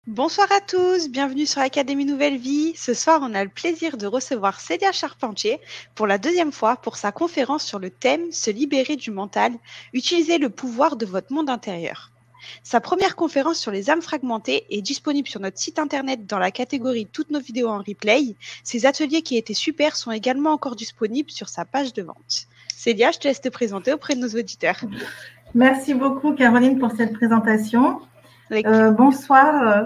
Bonsoir à tous, bienvenue sur l'Académie Nouvelle Vie. Ce soir, on a le plaisir de recevoir Célia Charpentier pour la deuxième fois pour sa conférence sur le thème Se libérer du mental, utiliser le pouvoir de votre monde intérieur. Sa première conférence sur les âmes fragmentées est disponible sur notre site internet dans la catégorie Toutes nos vidéos en replay. Ses ateliers qui étaient super sont également encore disponibles sur sa page de vente. Célia, je te laisse te présenter auprès de nos auditeurs. Merci beaucoup Caroline pour cette présentation. Bonsoir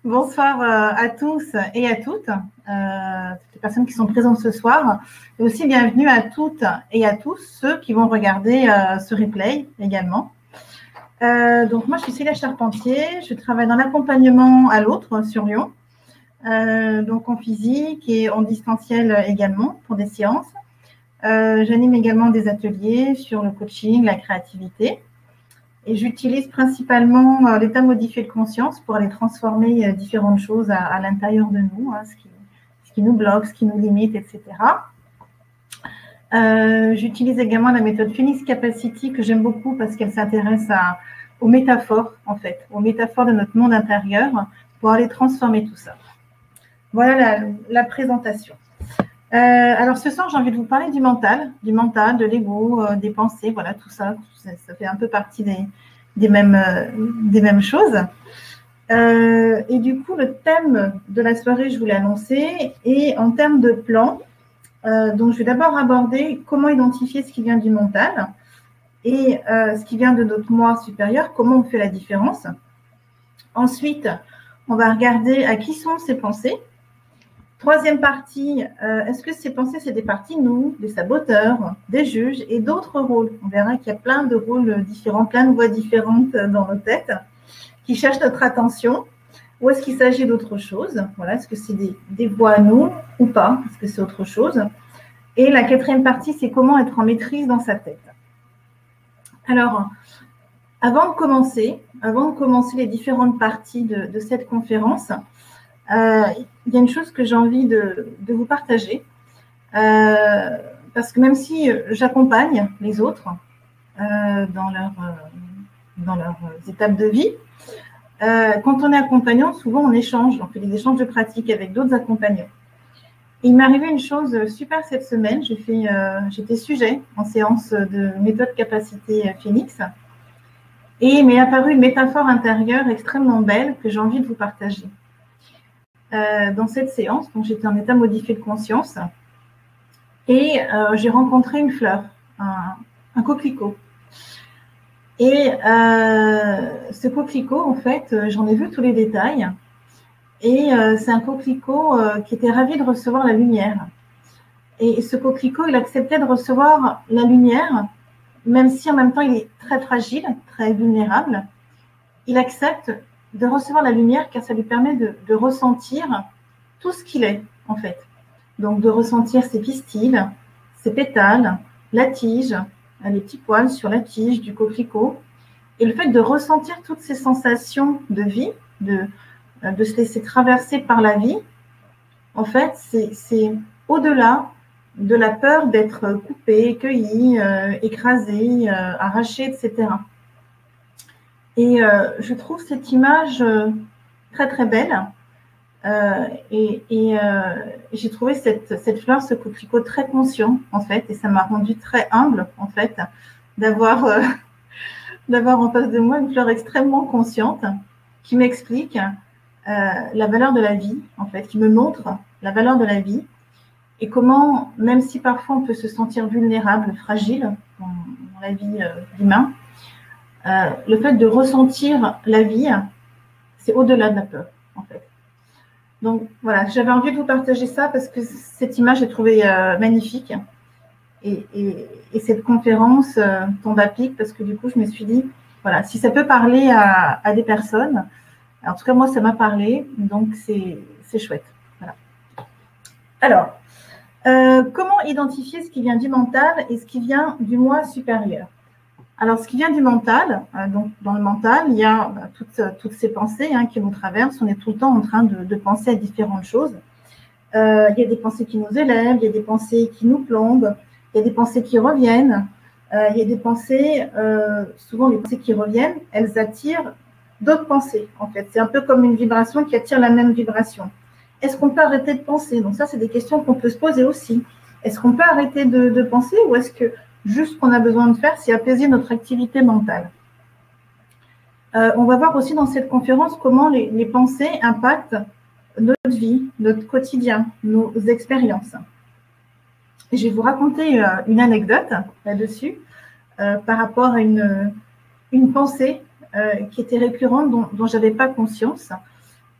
à tous et à toutes, les personnes qui sont présentes ce soir, et aussi bienvenue à toutes et à tous ceux qui vont regarder ce replay également. Donc moi je suis Célia Charpentier, je travaille dans l'accompagnement à l'autre sur Lyon, donc en physique et en distanciel également pour des séances. J'anime également des ateliers sur le coaching, la créativité. Et j'utilise principalement l'état modifié de conscience pour aller transformer différentes choses à l'intérieur de nous, hein, ce qui nous bloque, ce qui nous limite, etc. J'utilise également la méthode Phoenix Capacity que j'aime beaucoup parce qu'elle s'intéresse aux métaphores, en fait, aux métaphores de notre monde intérieur pour aller transformer tout ça. Voilà la présentation. Alors ce soir, j'ai envie de vous parler du mental, de l'ego, des pensées, voilà, tout ça, ça fait un peu partie des mêmes choses. Et du coup, le thème de la soirée, je vous l'ai annoncé, et en termes de plan, donc je vais d'abord aborder comment identifier ce qui vient du mental et ce qui vient de notre moi supérieur, comment on fait la différence. Ensuite, on va regarder à qui sont ces pensées. Troisième partie, est-ce que ces pensées, c'est des parties nous, des saboteurs, des juges et d'autres rôles? On verra qu'il y a plein de rôles différents, plein de voix différentes dans nos têtes qui cherchent notre attention. Ou est-ce qu'il s'agit d'autre chose? Voilà, est-ce que c'est des voix à nous ou pas? Est-ce que c'est autre chose? Et la quatrième partie, c'est comment être en maîtrise dans sa tête. Alors, avant de commencer les différentes parties de cette conférence, il y a une chose que j'ai envie de vous partager, parce que même si j'accompagne les autres dans leurs étapes de vie, quand on est accompagnant, souvent on échange, on fait des échanges de pratiques avec d'autres accompagnants. Et il m'est arrivé une chose super cette semaine, j'étais sujet en séance de méthode capacité Phoenix, et il m'est apparu une métaphore intérieure extrêmement belle que j'ai envie de vous partager. Dans cette séance, donc j'étais en état modifié de conscience et j'ai rencontré une fleur, un coquelicot. Et ce coquelicot, en fait, j'en ai vu tous les détails et c'est un coquelicot qui était ravi de recevoir la lumière. Et ce coquelicot, il acceptait de recevoir la lumière, même si en même temps il est très fragile, très vulnérable. Il accepte de recevoir la lumière car ça lui permet de ressentir tout ce qu'il est, en fait. Donc, de ressentir ses pistils, ses pétales, la tige, les petits poils sur la tige du coquelicot. Et le fait de ressentir toutes ces sensations de vie, de se laisser traverser par la vie, en fait, c'est au-delà de la peur d'être coupé, cueilli, écrasé, arraché, etc. Et je trouve cette image très, très belle. Et j'ai trouvé cette fleur, ce coquelicot très conscient, en fait. Et ça m'a rendu très humble, en fait, d'avoir en face de moi une fleur extrêmement consciente qui m'explique la valeur de la vie, en fait, qui me montre la valeur de la vie et comment, même si parfois on peut se sentir vulnérable, fragile dans la vie d'humain, le fait de ressentir la vie, c'est au-delà de la peur, en fait. Donc, voilà, j'avais envie de vous partager ça parce que cette image, j'ai trouvé magnifique. Et cette conférence tombe à pic parce que du coup, je me suis dit, voilà, si ça peut parler à des personnes, en tout cas, moi, ça m'a parlé, donc c'est chouette. Voilà. Alors, comment identifier ce qui vient du mental et ce qui vient du moi supérieur? Alors, ce qui vient du mental, donc dans le mental, il y a toutes ces pensées qui nous traversent. On est tout le temps en train de penser à différentes choses. Il y a des pensées qui nous élèvent, il y a des pensées qui nous plombent, il y a des pensées qui reviennent. Il y a des pensées, souvent les pensées qui reviennent, elles attirent d'autres pensées, en fait. C'est un peu comme une vibration qui attire la même vibration. Est-ce qu'on peut arrêter de penser? Donc ça, c'est des questions qu'on peut se poser aussi. Est-ce qu'on peut arrêter de penser ou est-ce que juste ce qu'on a besoin de faire, c'est apaiser notre activité mentale? On va voir aussi dans cette conférence comment les pensées impactent notre vie, notre quotidien, nos expériences. Et je vais vous raconter une anecdote là-dessus par rapport à une pensée qui était récurrente, dont je n'avais pas conscience.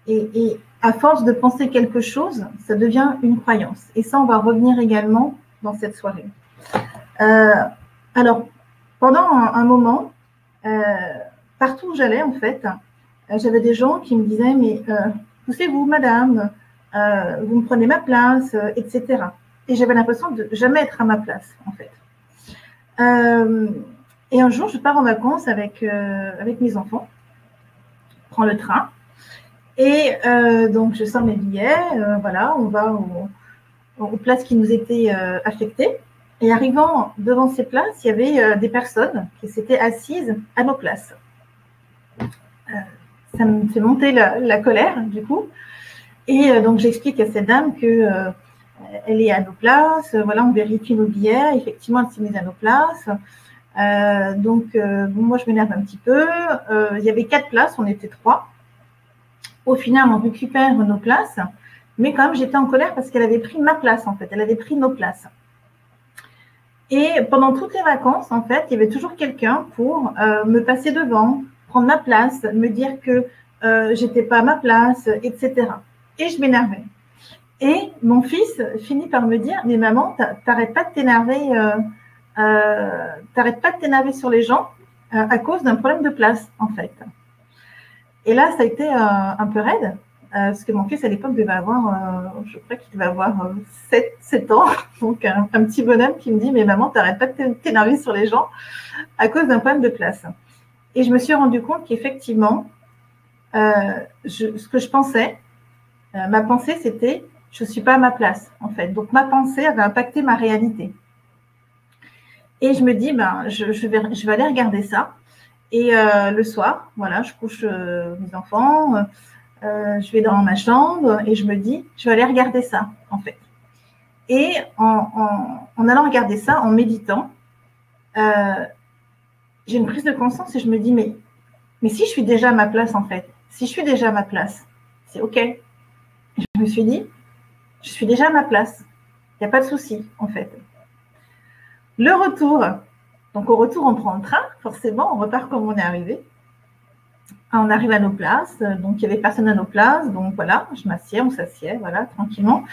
Et à force de penser quelque chose, ça devient une croyance. Et ça, on va revenir également dans cette soirée. Alors, pendant un moment, partout où j'allais, en fait, j'avais des gens qui me disaient « Mais poussez-vous, madame, vous me prenez ma place, etc. » Et j'avais l'impression de jamais être à ma place, en fait. Et un jour, je pars en vacances avec mes enfants, je prends le train, et donc je sors mes billets, voilà, on va aux places qui nous étaient affectées. Et arrivant devant ces places, il y avait des personnes qui s'étaient assises à nos places. Ça me fait monter la colère, du coup. Et donc, j'explique à cette dame que elle est à nos places. Voilà, on vérifie nos billets. Effectivement, elle s'est mise à nos places. Donc, bon, moi, je m'énerve un petit peu. Il y avait 4 places, on était 3. Au final, on récupère nos places. Mais quand même, j'étais en colère parce qu'elle avait pris ma place, en fait. Elle avait pris nos places. Et pendant toutes les vacances, en fait, il y avait toujours quelqu'un pour me passer devant, prendre ma place, me dire que j'étais pas à ma place, etc. Et je m'énervais. Et mon fils finit par me dire « Mais maman, t'arrêtes pas de t'énerver sur les gens à cause d'un problème de place, en fait. » Et là, ça a été un peu raide, parce que mon fils, à l'époque, devait avoir, je crois qu'il devait avoir 7 ans, donc un petit bonhomme qui me dit « Mais maman, t'arrêtes pas de t'énerver sur les gens à cause d'un problème de place. » Et je me suis rendu compte qu'effectivement, ce que je pensais, ma pensée, c'était « je ne suis pas à ma place », en fait. Donc, ma pensée avait impacté ma réalité. Et je me dis, ben, je vais aller regarder ça. Et le soir, voilà, je couche mes enfants, je vais dans ma chambre et je me dis, je vais aller regarder ça, en fait. Et en allant regarder ça, en méditant, j'ai une prise de conscience et je me dis, mais si je suis déjà à ma place, en fait, si je suis déjà à ma place, c'est OK. Et je me suis dit, je suis déjà à ma place. Il n'y a pas de souci, en fait. Le retour, donc au retour, on prend le train, forcément, on repart comme on est arrivé. On arrive à nos places, donc il n'y avait personne à nos places, donc voilà, je m'assieds, on s'assied, voilà, tranquillement.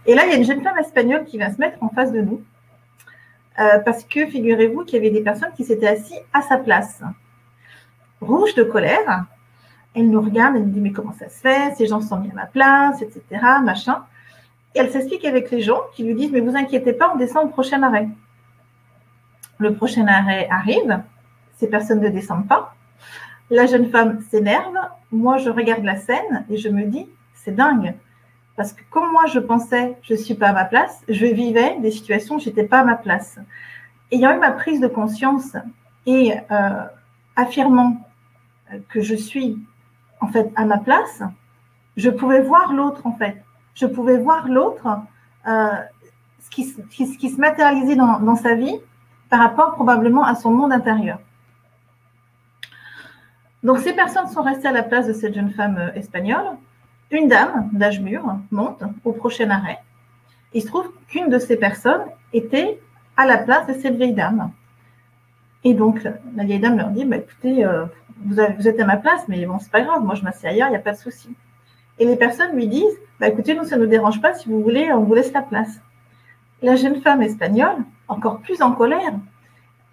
Et là, il y a une jeune femme espagnole qui vient se mettre en face de nous, parce que figurez-vous qu'il y avait des personnes qui s'étaient assises à sa place. Rouge de colère, elle nous regarde, elle nous dit, mais comment ça se fait, ces gens sont mis à ma place, etc., machin. Et elle s'explique avec les gens qui lui disent, mais vous inquiétez pas, on descend au prochain arrêt. Le prochain arrêt arrive, ces personnes ne descendent pas. La jeune femme s'énerve, moi je regarde la scène et je me dis, c'est dingue. Parce que comme moi je pensais, je ne suis pas à ma place, je vivais des situations où je n'étais pas à ma place. Ayant eu ma prise de conscience et affirmant que je suis en fait à ma place, je pouvais voir l'autre en fait. Je pouvais voir l'autre, ce qui se matérialisait dans sa vie par rapport probablement à son monde intérieur. Donc, ces personnes sont restées à la place de cette jeune femme espagnole. Une dame d'âge mûr monte au prochain arrêt. Il se trouve qu'une de ces personnes était à la place de cette vieille dame. Et donc, la vieille dame leur dit, bah, écoutez, vous êtes à ma place, mais bon, c'est pas grave, moi je m'assieds ailleurs, il n'y a pas de souci. Et les personnes lui disent, bah, écoutez, nous, ça ne nous dérange pas, si vous voulez, on vous laisse la place. La jeune femme espagnole, encore plus en colère,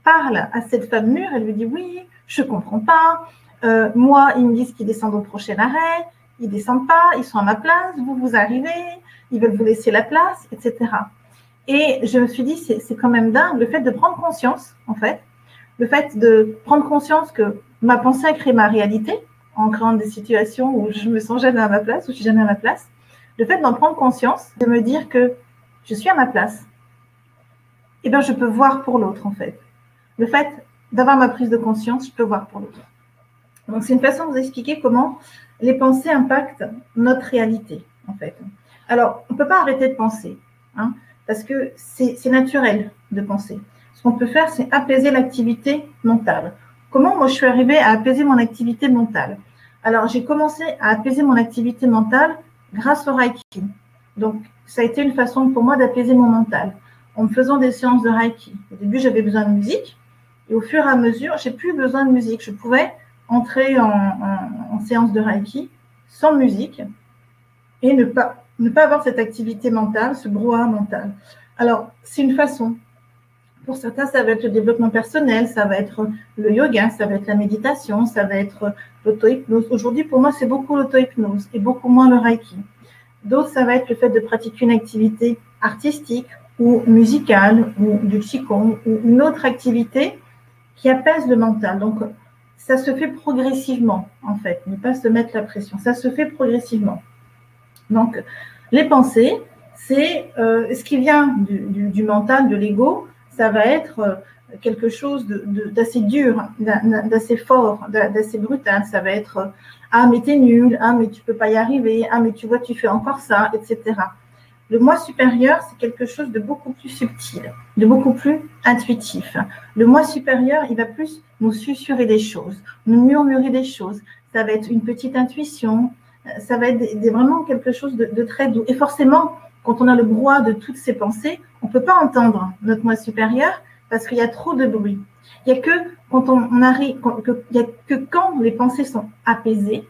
parle à cette femme mûre, elle lui dit, oui, je ne comprends pas, moi, ils me disent qu'ils descendent au prochain arrêt, ils ne descendent pas, ils sont à ma place, vous arrivez, ils veulent vous laisser la place, etc. Et je me suis dit, c'est quand même dingue, le fait de prendre conscience, en fait, le fait de prendre conscience que ma pensée a créé ma réalité, en créant des situations où je me sens jamais à ma place, où je suis jamais à ma place, le fait d'en prendre conscience, de me dire que je suis à ma place, eh bien, je peux voir pour l'autre, en fait. Le fait d'avoir ma prise de conscience, je peux voir pour l'autre. Donc, c'est une façon de vous expliquer comment les pensées impactent notre réalité, en fait. Alors, on ne peut pas arrêter de penser, hein, parce que c'est naturel de penser. Ce qu'on peut faire, c'est apaiser l'activité mentale. Comment moi je suis arrivée à apaiser mon activité mentale? Alors, j'ai commencé à apaiser mon activité mentale grâce au Reiki. Donc, ça a été une façon pour moi d'apaiser mon mental en me faisant des séances de Reiki. Au début, j'avais besoin de musique et au fur et à mesure, j'ai plus besoin de musique. Je pouvais entrer en séance de Reiki sans musique et ne pas avoir cette activité mentale, ce brouhaha mental. Alors, c'est une façon. Pour certains, ça va être le développement personnel, ça va être le yoga, ça va être la méditation, ça va être l'auto-hypnose. Aujourd'hui, pour moi, c'est beaucoup l'auto-hypnose et beaucoup moins le Reiki. D'autres, ça va être le fait de pratiquer une activité artistique ou musicale ou du qigong ou une autre activité qui apaise le mental. Donc, ça se fait progressivement, en fait. Ne pas se mettre la pression. Ça se fait progressivement. Donc, les pensées, c'est ce qui vient du mental, de l'ego, ça va être quelque chose d'assez dur, d'assez fort, d'assez brutal. Ça va être « Ah, mais t'es nul, ah, mais tu peux pas y arriver, ah, mais tu vois, tu fais encore ça, etc. » Le moi supérieur, c'est quelque chose de beaucoup plus subtil, de beaucoup plus intuitif. Le moi supérieur, il va plus nous susurrer des choses, nous murmurer des choses. Ça va être une petite intuition, ça va être vraiment quelque chose de très doux. Et forcément, quand on a le brouhaha de toutes ces pensées, on ne peut pas entendre notre moi supérieur parce qu'il y a trop de bruit. Il n'y a que quand on arrive, il y a que quand les pensées sont apaisées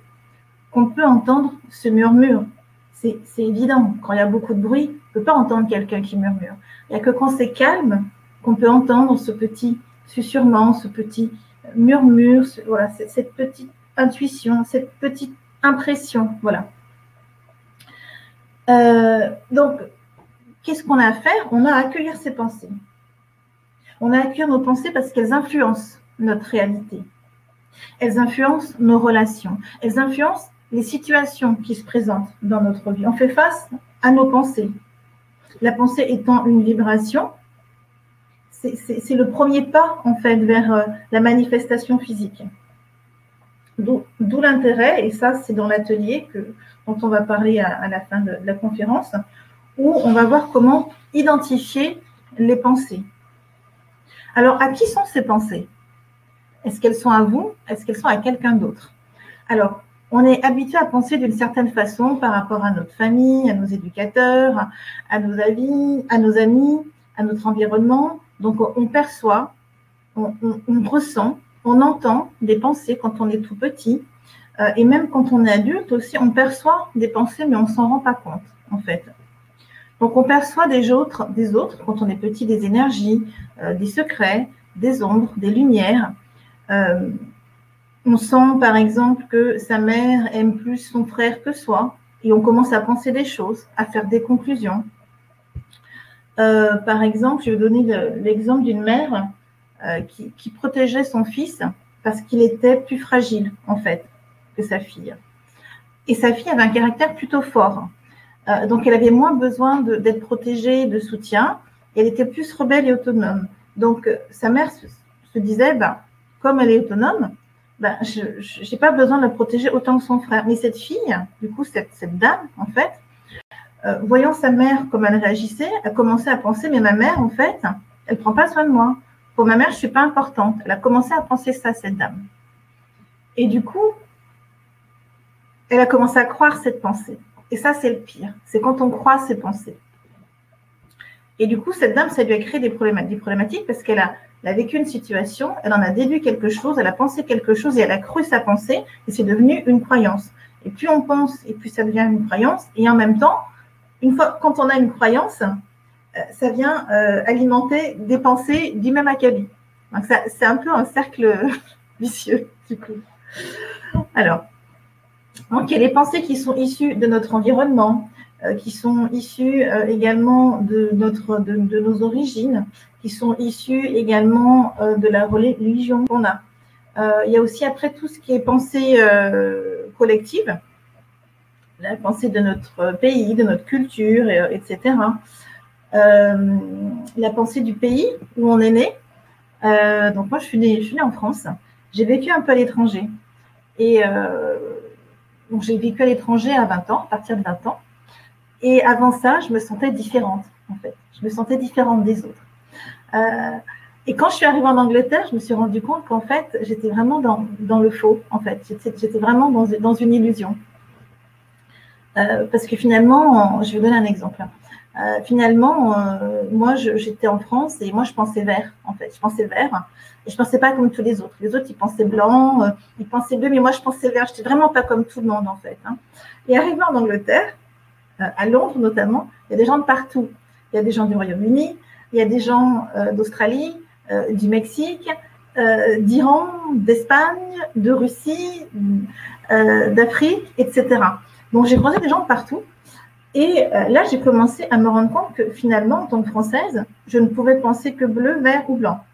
qu'on peut entendre ce murmure. C'est évident. Quand il y a beaucoup de bruit, on ne peut pas entendre quelqu'un qui murmure. Il n'y a que quand c'est calme qu'on peut entendre ce petit susurrement, ce petit murmure, voilà, cette petite intuition, cette petite impression. Voilà. Donc, qu'est-ce qu'on a à faire? On a à accueillir ces pensées. On a à accueillir nos pensées parce qu'elles influencent notre réalité. Elles influencent nos relations. Elles influencent les situations qui se présentent dans notre vie. On fait face à nos pensées. La pensée étant une vibration, c'est le premier pas, en fait, vers la manifestation physique. D'où l'intérêt, et ça, c'est dans l'atelier dont on va parler à la fin de la conférence, où on va voir comment identifier les pensées. Alors, à qui sont ces pensées? Est-ce qu'elles sont à vous? Est-ce qu'elles sont à quelqu'un d'autre? Alors, on est habitué à penser d'une certaine façon par rapport à notre famille, à nos éducateurs, à nos amis, à notre environnement. Donc, on perçoit, on ressent, on entend des pensées quand on est tout petit. Et même quand on est adulte aussi, on perçoit des pensées, mais on ne s'en rend pas compte, en fait. Donc, on perçoit des autres, quand on est petit, des énergies, des secrets, des ombres, des lumières. On sent, par exemple, que sa mère aime plus son frère que soi, et on commence à penser des choses, à faire des conclusions. Par exemple, je vais vous donner l'exemple d'une mère qui protégeait son fils parce qu'il était plus fragile, en fait, que sa fille. Et sa fille avait un caractère plutôt fort. Donc, elle avait moins besoin d'être protégée, de soutien. Elle était plus rebelle et autonome. Donc, sa mère se disait, comme elle est autonome, je n'ai pas besoin de la protéger autant que son frère. Mais cette fille, du coup, cette dame, en fait, voyant sa mère comme elle réagissait, a commencé à penser, mais ma mère, en fait, elle ne prend pas soin de moi. Pour ma mère, je ne suis pas importante. Elle a commencé à penser ça, cette dame. Et du coup, elle a commencé à croire cette pensée. Et ça, c'est le pire. C'est quand on croit ces pensées. Et du coup, cette dame, ça lui a créé des problématiques parce qu'elle a vécu une situation, elle en a déduit quelque chose, elle a pensé quelque chose et elle a cru sa pensée et c'est devenu une croyance. Et plus on pense et plus ça devient une croyance. Et en même temps, une fois, quand on a une croyance, ça vient alimenter des pensées du même acabit. Donc, c'est un peu un cercle vicieux, du coup. Alors, donc, il y a les pensées qui sont issues de notre environnement, qui sont issues également de nos origines, qui sont issues également de la religion qu'on a. Il y a aussi après tout ce qui est pensée collective, la pensée de notre pays, de notre culture, etc. La pensée du pays où on est né. Donc moi, je suis née en France. J'ai vécu un peu à l'étranger. Et donc, j'ai vécu à l'étranger à 20 ans, à partir de 20 ans. Et avant ça, je me sentais différente, en fait. Je me sentais différente des autres. Et quand je suis arrivée en Angleterre, je me suis rendu compte qu'en fait, j'étais vraiment dans le faux, en fait. J'étais vraiment dans une illusion. Parce que finalement, je vais vous donner un exemple. Finalement, moi, j'étais en France et moi, je pensais vert, en fait. Je pensais vert et je pensais pas comme tous les autres. Les autres, ils pensaient blanc, ils pensaient bleu, mais moi, je pensais vert. J'étais vraiment pas comme tout le monde, en fait. Et arrivé en Angleterre, à Londres notamment, il y a des gens de partout. Il y a des gens du Royaume-Uni, il y a des gens d'Australie, du Mexique, d'Iran, d'Espagne, de Russie, d'Afrique, etc. Donc, j'ai croisé des gens de partout. Et là, j'ai commencé à me rendre compte que finalement, en tant que Française, je ne pouvais penser que bleu, vert ou blanc.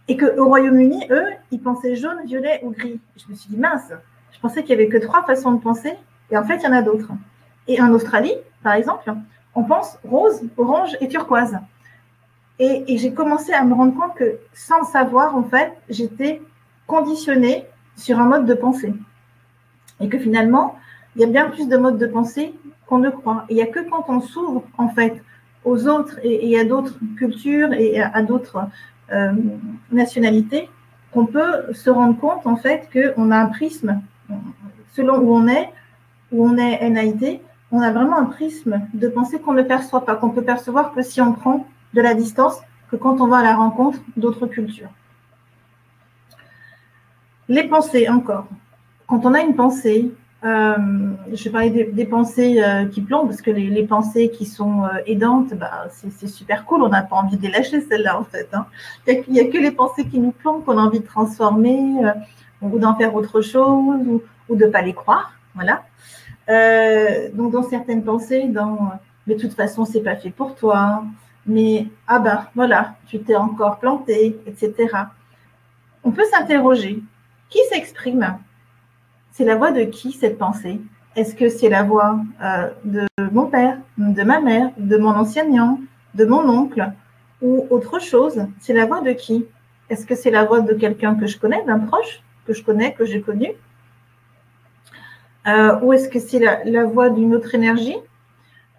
Et qu'au Royaume-Uni, eux, ils pensaient jaune, violet ou gris. Je me suis dit, mince, je pensais qu'il n'y avait que 3 façons de penser. Et en fait, il y en a d'autres. Et en Australie, par exemple, on pense rose, orange et turquoise. Et j'ai commencé à me rendre compte que, sans le savoir, en fait, j'étais conditionnée sur un mode de pensée. Et que finalement, il y a bien plus de modes de pensée qu'on ne croit. Et il n'y a que quand on s'ouvre, en fait, aux autres et à d'autres cultures et à d'autres nationalités qu'on peut se rendre compte, en fait, qu'on a un prisme, selon où on est NAIT, on a vraiment un prisme de pensée qu'on ne perçoit pas, qu'on peut percevoir que si on prend de la distance, que quand on va à la rencontre d'autres cultures. Les pensées, encore. Quand on a une pensée, je vais parler des pensées qui plombent, parce que les pensées qui sont aidantes, bah, c'est super cool, on n'a pas envie de les lâcher, celles-là, en fait. Il n'y a que les pensées qui nous plombent qu'on a envie de transformer, ou d'en faire autre chose, ou de ne pas les croire, voilà. Donc, dans certaines pensées, mais de toute façon, c'est pas fait pour toi, mais ah ben voilà, tu t'es encore planté, etc. On peut s'interroger. Qui s'exprime? C'est la voix de qui, cette pensée? Est-ce que c'est la voix de mon père, de ma mère, de mon enseignant, de mon oncle, ou autre chose? C'est la voix de qui? Est-ce que c'est la voix de quelqu'un que je connais, d'un proche, que je connais, que j'ai connu? Ou est-ce que c'est la voix d'une autre énergie?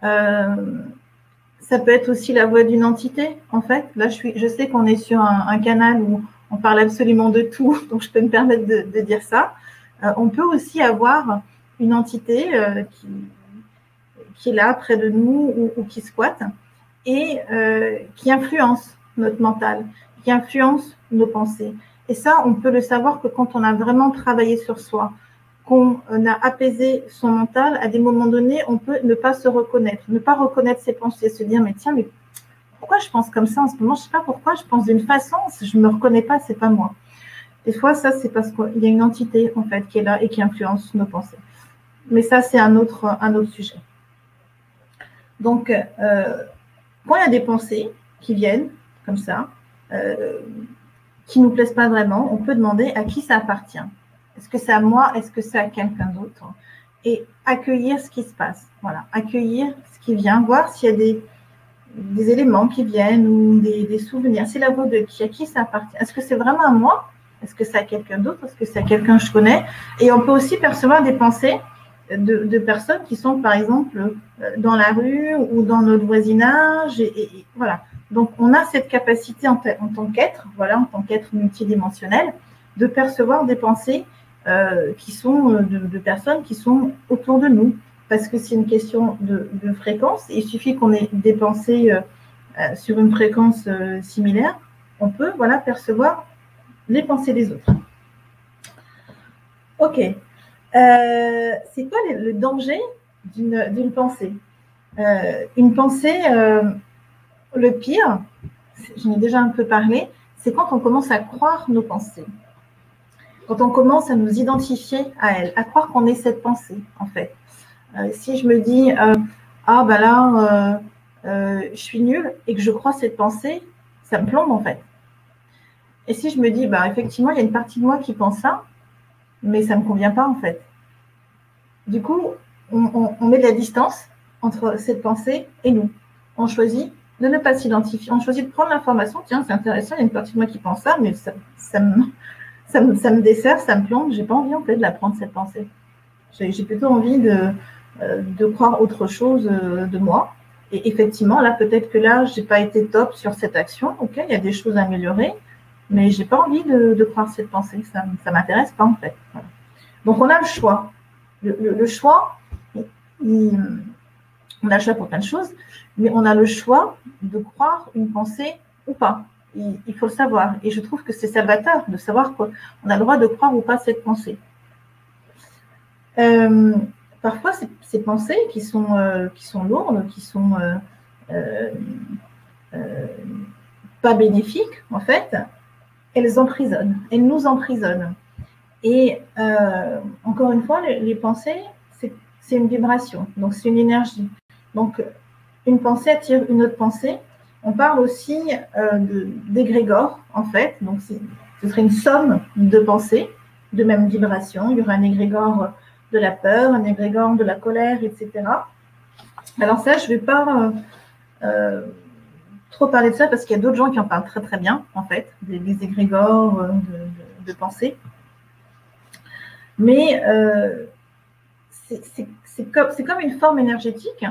Ça peut être aussi la voix d'une entité, en fait. Là, je sais qu'on est sur un canal où on parle absolument de tout, donc je peux me permettre de dire ça. On peut aussi avoir une entité qui est là, près de nous, ou qui squatte, et qui influence notre mental, qui influence nos pensées. Et ça, on peut le savoir que quand on a vraiment travaillé sur soi, qu'on a apaisé son mental, à des moments donnés, on peut ne pas se reconnaître, ne pas reconnaître ses pensées, se dire, mais tiens, mais pourquoi je pense comme ça en ce moment? Je ne sais pas pourquoi je pense d'une façon, je ne me reconnais pas, ce n'est pas moi. Des fois, ça, c'est parce qu'il y a une entité, en fait, qui est là et qui influence nos pensées. Mais ça, c'est un autre sujet. Donc, quand il y a des pensées qui viennent, comme ça, qui ne nous plaisent pas vraiment, on peut demander à qui ça appartient. Est-ce que c'est à moi? Est-ce que c'est à quelqu'un d'autre? Et accueillir ce qui se passe. Voilà, accueillir ce qui vient, voir s'il y a des éléments qui viennent ou des souvenirs. C'est la voix de qui? À qui ça appartient? Est-ce que c'est vraiment à moi? Est-ce que c'est à quelqu'un d'autre? Est-ce que c'est à quelqu'un que je connais? Et on peut aussi percevoir des pensées de personnes qui sont, par exemple, dans la rue ou dans notre voisinage. Et voilà. Donc, on a cette capacité en tant qu'être, voilà, en tant qu'être multidimensionnel, de percevoir des pensées qui sont de personnes qui sont autour de nous. Parce que c'est une question de fréquence. Il suffit qu'on ait des pensées sur une fréquence similaire. On peut, voilà, percevoir les pensées des autres. Ok. C'est quoi le danger d'une pensée? Une pensée, le pire, j'en ai déjà un peu parlé, c'est quand on commence à croire nos pensées. Quand on commence à nous identifier à elles, à croire qu'on est cette pensée, en fait. Si je me dis, ah ben là, je suis nulle et que je crois cette pensée, ça me plombe, en fait. Et si je me dis, bah, effectivement, il y a une partie de moi qui pense ça, mais ça ne me convient pas, en fait. Du coup, on met de la distance entre cette pensée et nous. On choisit de ne pas s'identifier. On choisit de prendre l'information. Tiens, c'est intéressant, il y a une partie de moi qui pense ça, mais ça ça me dessert, ça me plombe. J'ai pas envie en fait de la prendre cette pensée. J'ai plutôt envie de croire autre chose de moi. Et effectivement, là, peut-être que là, j'ai pas été top sur cette action. Ok, il y a des choses à améliorer, mais j'ai pas envie de croire cette pensée. Ça m'intéresse pas en fait. Voilà. Donc on a le choix. Le choix, on a le choix pour plein de choses, mais on a le choix de croire une pensée ou pas. Il faut le savoir. Et je trouve que c'est salvateur de savoir qu'on a le droit de croire ou pas cette pensée. Parfois, ces pensées qui sont lourdes, qui sont pas bénéfiques, en fait, elles emprisonnent, elles nous emprisonnent. Et encore une fois, les pensées, c'est une vibration, donc c'est une énergie. Donc, une pensée attire une autre pensée. On parle aussi d'égrégore, en fait. Donc, ce serait une somme de pensées de même vibration. Il y aura un égrégore de la peur, un égrégore de la colère, etc. Alors ça, je ne vais pas trop parler de ça parce qu'il y a d'autres gens qui en parlent très très bien, en fait, des égrégores de pensées. Mais c'est comme une forme énergétique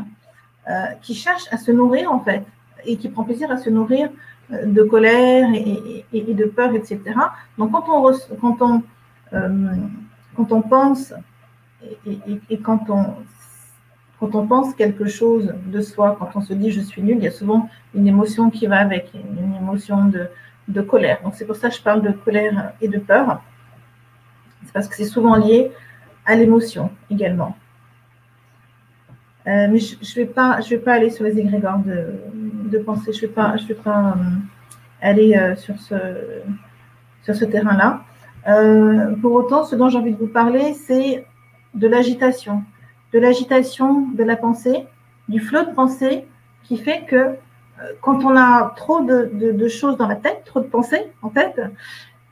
qui cherche à se nourrir, en fait, et qui prend plaisir à se nourrir de colère et de peur, etc. Donc, quand on pense et quand on pense quelque chose de soi, quand on se dit « je suis nul », il y a souvent une émotion qui va avec, une émotion de colère. Donc, c'est pour ça que je parle de colère et de peur. C'est parce que c'est souvent lié à l'émotion également. Mais je ne vais pas aller sur les égrégores de pensée. Je ne vais pas aller sur ce terrain-là. Pour autant, ce dont j'ai envie de vous parler, c'est de l'agitation de la pensée, du flot de pensée qui fait que quand on a trop de choses dans la tête, trop de pensées, en fait,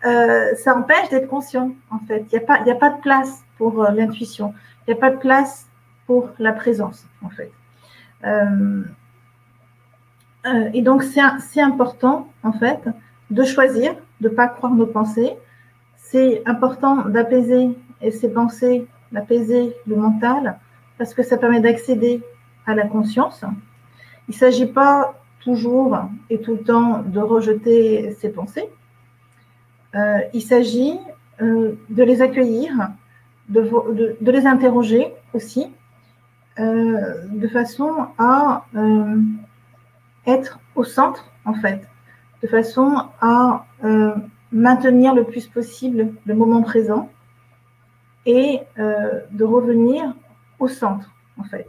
ça empêche d'être conscient, en fait. Il n'y a pas de place pour l'intuition. Il n'y a pas de place pour la présence, en fait. Et donc, c'est important, en fait, de choisir, de ne pas croire nos pensées. C'est important d'apaiser ces pensées, d'apaiser le mental, parce que ça permet d'accéder à la conscience. Il ne s'agit pas toujours et tout le temps de rejeter ces pensées. Il s'agit de les accueillir, de les interroger aussi, de façon à être au centre, en fait, de façon à maintenir le plus possible le moment présent et de revenir au centre, en fait.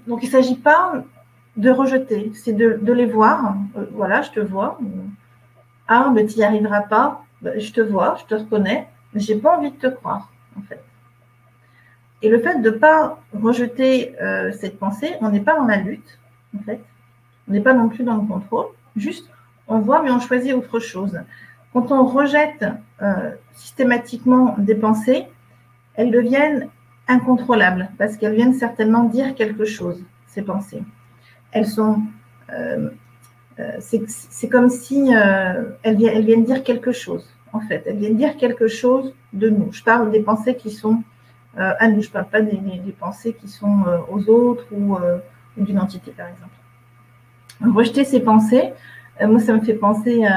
Donc, il ne s'agit pas de rejeter, c'est de les voir. Voilà, je te vois. Ah, mais tu n'y arriveras pas. Je te vois, je te reconnais, mais je n'ai pas envie de te croire, en fait. Et le fait de ne pas rejeter cette pensée, on n'est pas dans la lutte, en fait. On n'est pas non plus dans le contrôle. Juste, on voit, mais on choisit autre chose. Quand on rejette systématiquement des pensées, elles deviennent incontrôlables parce qu'elles viennent certainement dire quelque chose, ces pensées. Elles sont... c'est comme si elles viennent dire quelque chose, en fait. Elles viennent dire quelque chose de nous. Je parle des pensées qui sont à nous. Je ne parle pas des pensées qui sont aux autres ou d'une entité, par exemple. Rejeter ces pensées, moi, ça me fait penser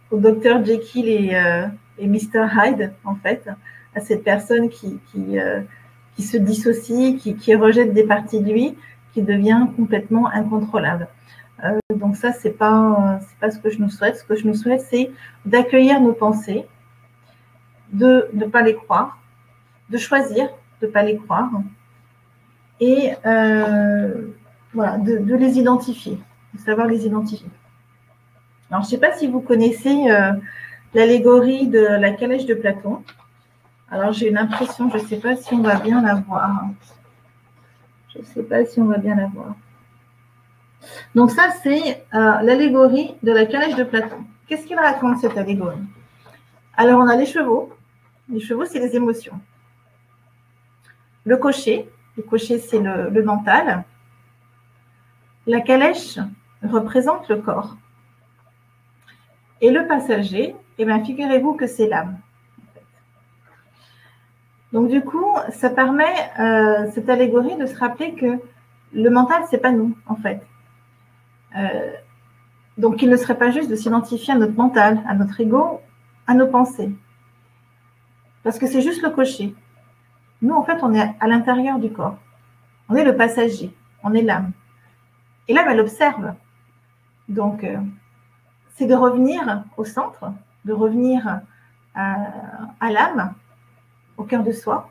au docteur Jekyll et Mr. Hyde, en fait, à cette personne qui se dissocie, qui rejette des parties de lui, qui devient complètement incontrôlable. Donc ça, c'est pas ce que je nous souhaite. Ce que je nous souhaite, c'est d'accueillir nos pensées, de ne pas les croire, de choisir de ne pas les croire et voilà, de les identifier, de savoir les identifier. Alors, je ne sais pas si vous connaissez l'allégorie de la calèche de Platon. Alors, j'ai l'impression, je ne sais pas si on va bien la voir. Je ne sais pas si on va bien la voir. Donc, ça, c'est l'allégorie de la calèche de Platon. Qu'est-ce qu'il raconte, cette allégorie? Alors, on a les chevaux. Les chevaux, c'est les émotions. Le cocher, c'est le mental. La calèche représente le corps. Et le passager, eh bien, figurez-vous que c'est l'âme. Donc, du coup, ça permet, cette allégorie, de se rappeler que le mental, c'est pas nous, en fait. Donc, il ne serait pas juste de s'identifier à notre mental, à notre ego, à nos pensées. Parce que c'est juste le cocher. Nous, en fait, on est à l'intérieur du corps. On est le passager, on est l'âme. Et l'âme, elle observe. Donc, c'est de revenir au centre, de revenir à l'âme, au cœur de soi,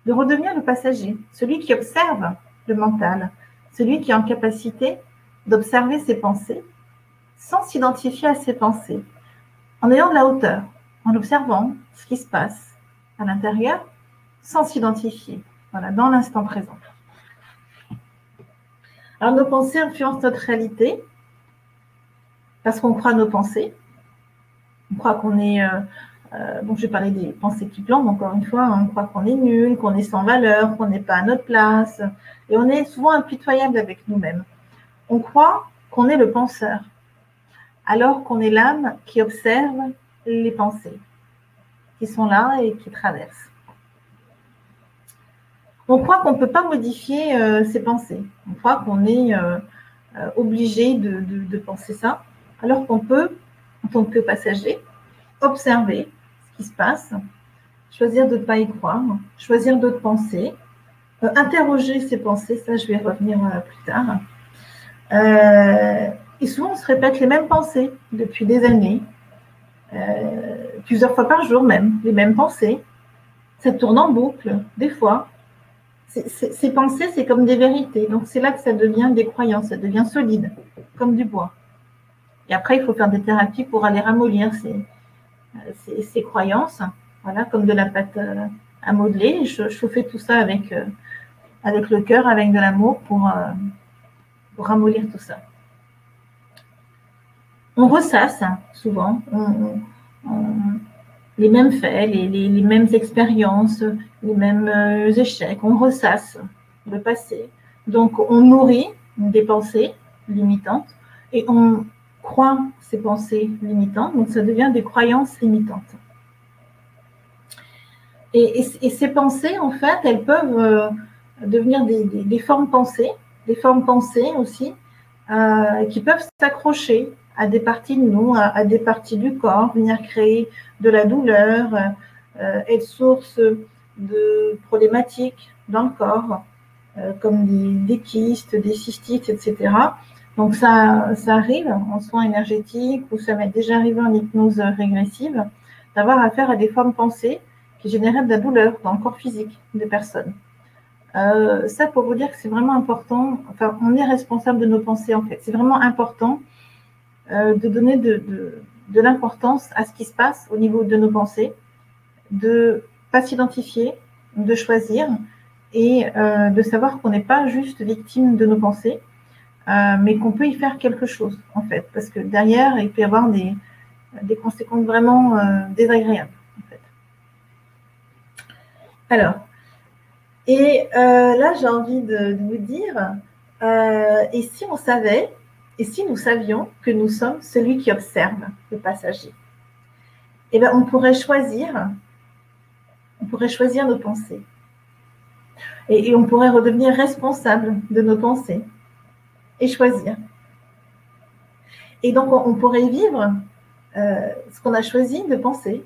de redevenir le passager, celui qui observe le mental, celui qui est en capacité d'observer ses pensées sans s'identifier à ses pensées, en ayant de la hauteur, en observant ce qui se passe à l'intérieur sans s'identifier, voilà, dans l'instant présent. Alors, nos pensées influencent notre réalité parce qu'on croit nos pensées. On croit qu'on est... bon, je vais parler des pensées qui plantent, encore une fois, on croit qu'on est nul, qu'on est sans valeur, qu'on n'est pas à notre place. Et on est souvent impitoyable avec nous-mêmes. On croit qu'on est le penseur, alors qu'on est l'âme qui observe les pensées qui sont là et qui traversent. On croit qu'on ne peut pas modifier ses pensées. On croit qu'on est obligé de penser ça, alors qu'on peut, en tant que passager, observer ce qui se passe, choisir de ne pas y croire, choisir d'autres pensées, interroger ses pensées, ça je vais revenir plus tard. Et souvent on se répète les mêmes pensées depuis des années, plusieurs fois par jour même, les mêmes pensées. Ça tourne en boucle, des fois. Ces pensées, c'est comme des vérités. Donc c'est là que ça devient des croyances, ça devient solide, comme du bois. Et après, il faut faire des thérapies pour aller ramollir ces croyances, voilà, comme de la pâte à modeler. Je fais tout ça avec le cœur, avec de l'amour pour ramollir tout ça. On ressasse souvent les mêmes faits, les mêmes expériences, les mêmes échecs. On ressasse le passé. Donc, on nourrit des pensées limitantes et on croit ces pensées limitantes. Donc, ça devient des croyances limitantes. Et ces pensées, en fait, elles peuvent devenir des formes pensées, aussi, qui peuvent s'accrocher à des parties de nous, à des parties du corps, venir créer de la douleur, être source de problématiques dans le corps, comme des kystes, des cystites, etc. Donc ça arrive en soins énergétiques, ou ça m'est déjà arrivé en hypnose régressive, d'avoir affaire à des formes pensées qui généraient de la douleur dans le corps physique des personnes. Ça, pour vous dire que c'est vraiment important, enfin, on est responsable de nos pensées, en fait. C'est vraiment important de donner de l'importance à ce qui se passe au niveau de nos pensées, de ne pas s'identifier, de choisir et de savoir qu'on n'est pas juste victime de nos pensées, mais qu'on peut y faire quelque chose, en fait. Parce que derrière, il peut y avoir des conséquences vraiment désagréables, en fait. Alors, et là, j'ai envie de vous dire, et si on savait, et si nous savions que nous sommes celui qui observe le passager, eh bien, on pourrait choisir nos pensées. Et on pourrait redevenir responsable de nos pensées et choisir. Et donc, on pourrait vivre ce qu'on a choisi de penser.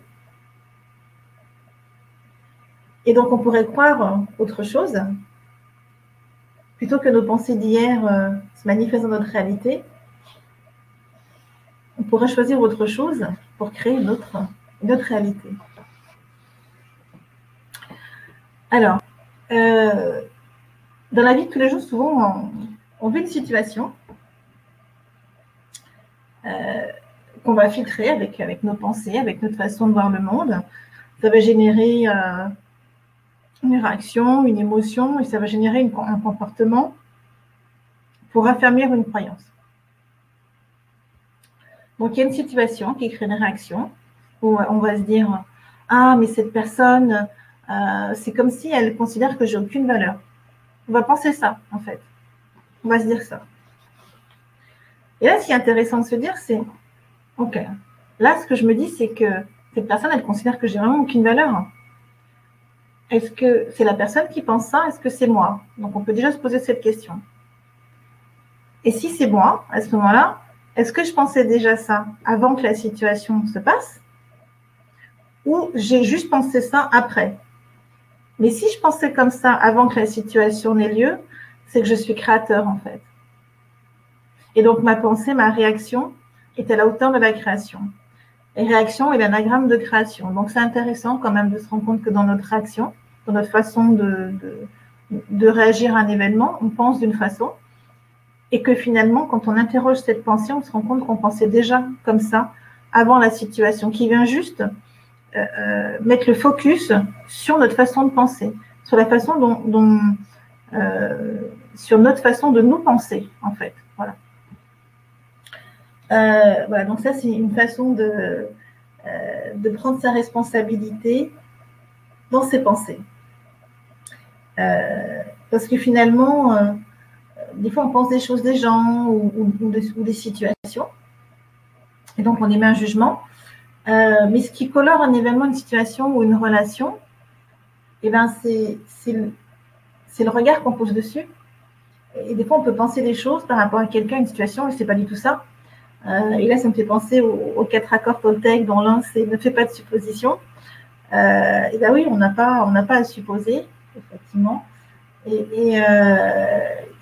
Et donc, on pourrait croire autre chose. Plutôt que nos pensées d'hier se manifestent dans notre réalité, on pourrait choisir autre chose pour créer une autre réalité. Alors, dans la vie de tous les jours, souvent, on vit une situation qu'on va filtrer avec nos pensées, avec notre façon de voir le monde. Ça va générer une réaction, une émotion, et ça va générer un comportement pour affermir une croyance. Donc, il y a une situation qui crée une réaction où on va se dire « Ah, mais cette personne, c'est comme si elle considère que j'ai aucune valeur. » On va penser ça, en fait. On va se dire ça. Et là, ce qui est intéressant de se dire, c'est « Ok, Là, ce que je me dis, c'est que cette personne, elle considère que j'ai vraiment aucune valeur. Est-ce que c'est la personne qui pense ça? Est-ce que c'est moi? Donc, on peut déjà se poser cette question. Et si c'est moi, à ce moment-là, est-ce que je pensais déjà ça avant que la situation se passe? Ou j'ai juste pensé ça après? Mais si je pensais comme ça avant que la situation n'ait lieu, c'est que je suis créateur, en fait. Et donc, ma pensée, ma réaction est à la hauteur de la création. Et réaction est l'anagramme de création. Donc, c'est intéressant quand même de se rendre compte que dans notre réaction, dans notre façon de réagir à un événement, on pense d'une façon. Et que finalement, quand on interroge cette pensée, on se rend compte qu'on pensait déjà comme ça avant la situation, qui vient juste mettre le focus sur notre façon de penser, sur la façon sur notre façon de nous penser, en fait. Voilà. Voilà, donc ça, c'est une façon de prendre sa responsabilité dans ses pensées. Parce que finalement, des fois, on pense des choses des gens ou des situations, et donc on émet un jugement. Mais ce qui colore un événement, une situation ou une relation, eh ben, c'est le regard qu'on pose dessus. Et des fois, on peut penser des choses par rapport à quelqu'un, une situation, et c'est pas du tout ça. Et là, ça me fait penser aux 4 accords Toltec, dont l'un, c'est ne fais pas de supposition. Et ben oui, on n'a pas à supposer, effectivement. Et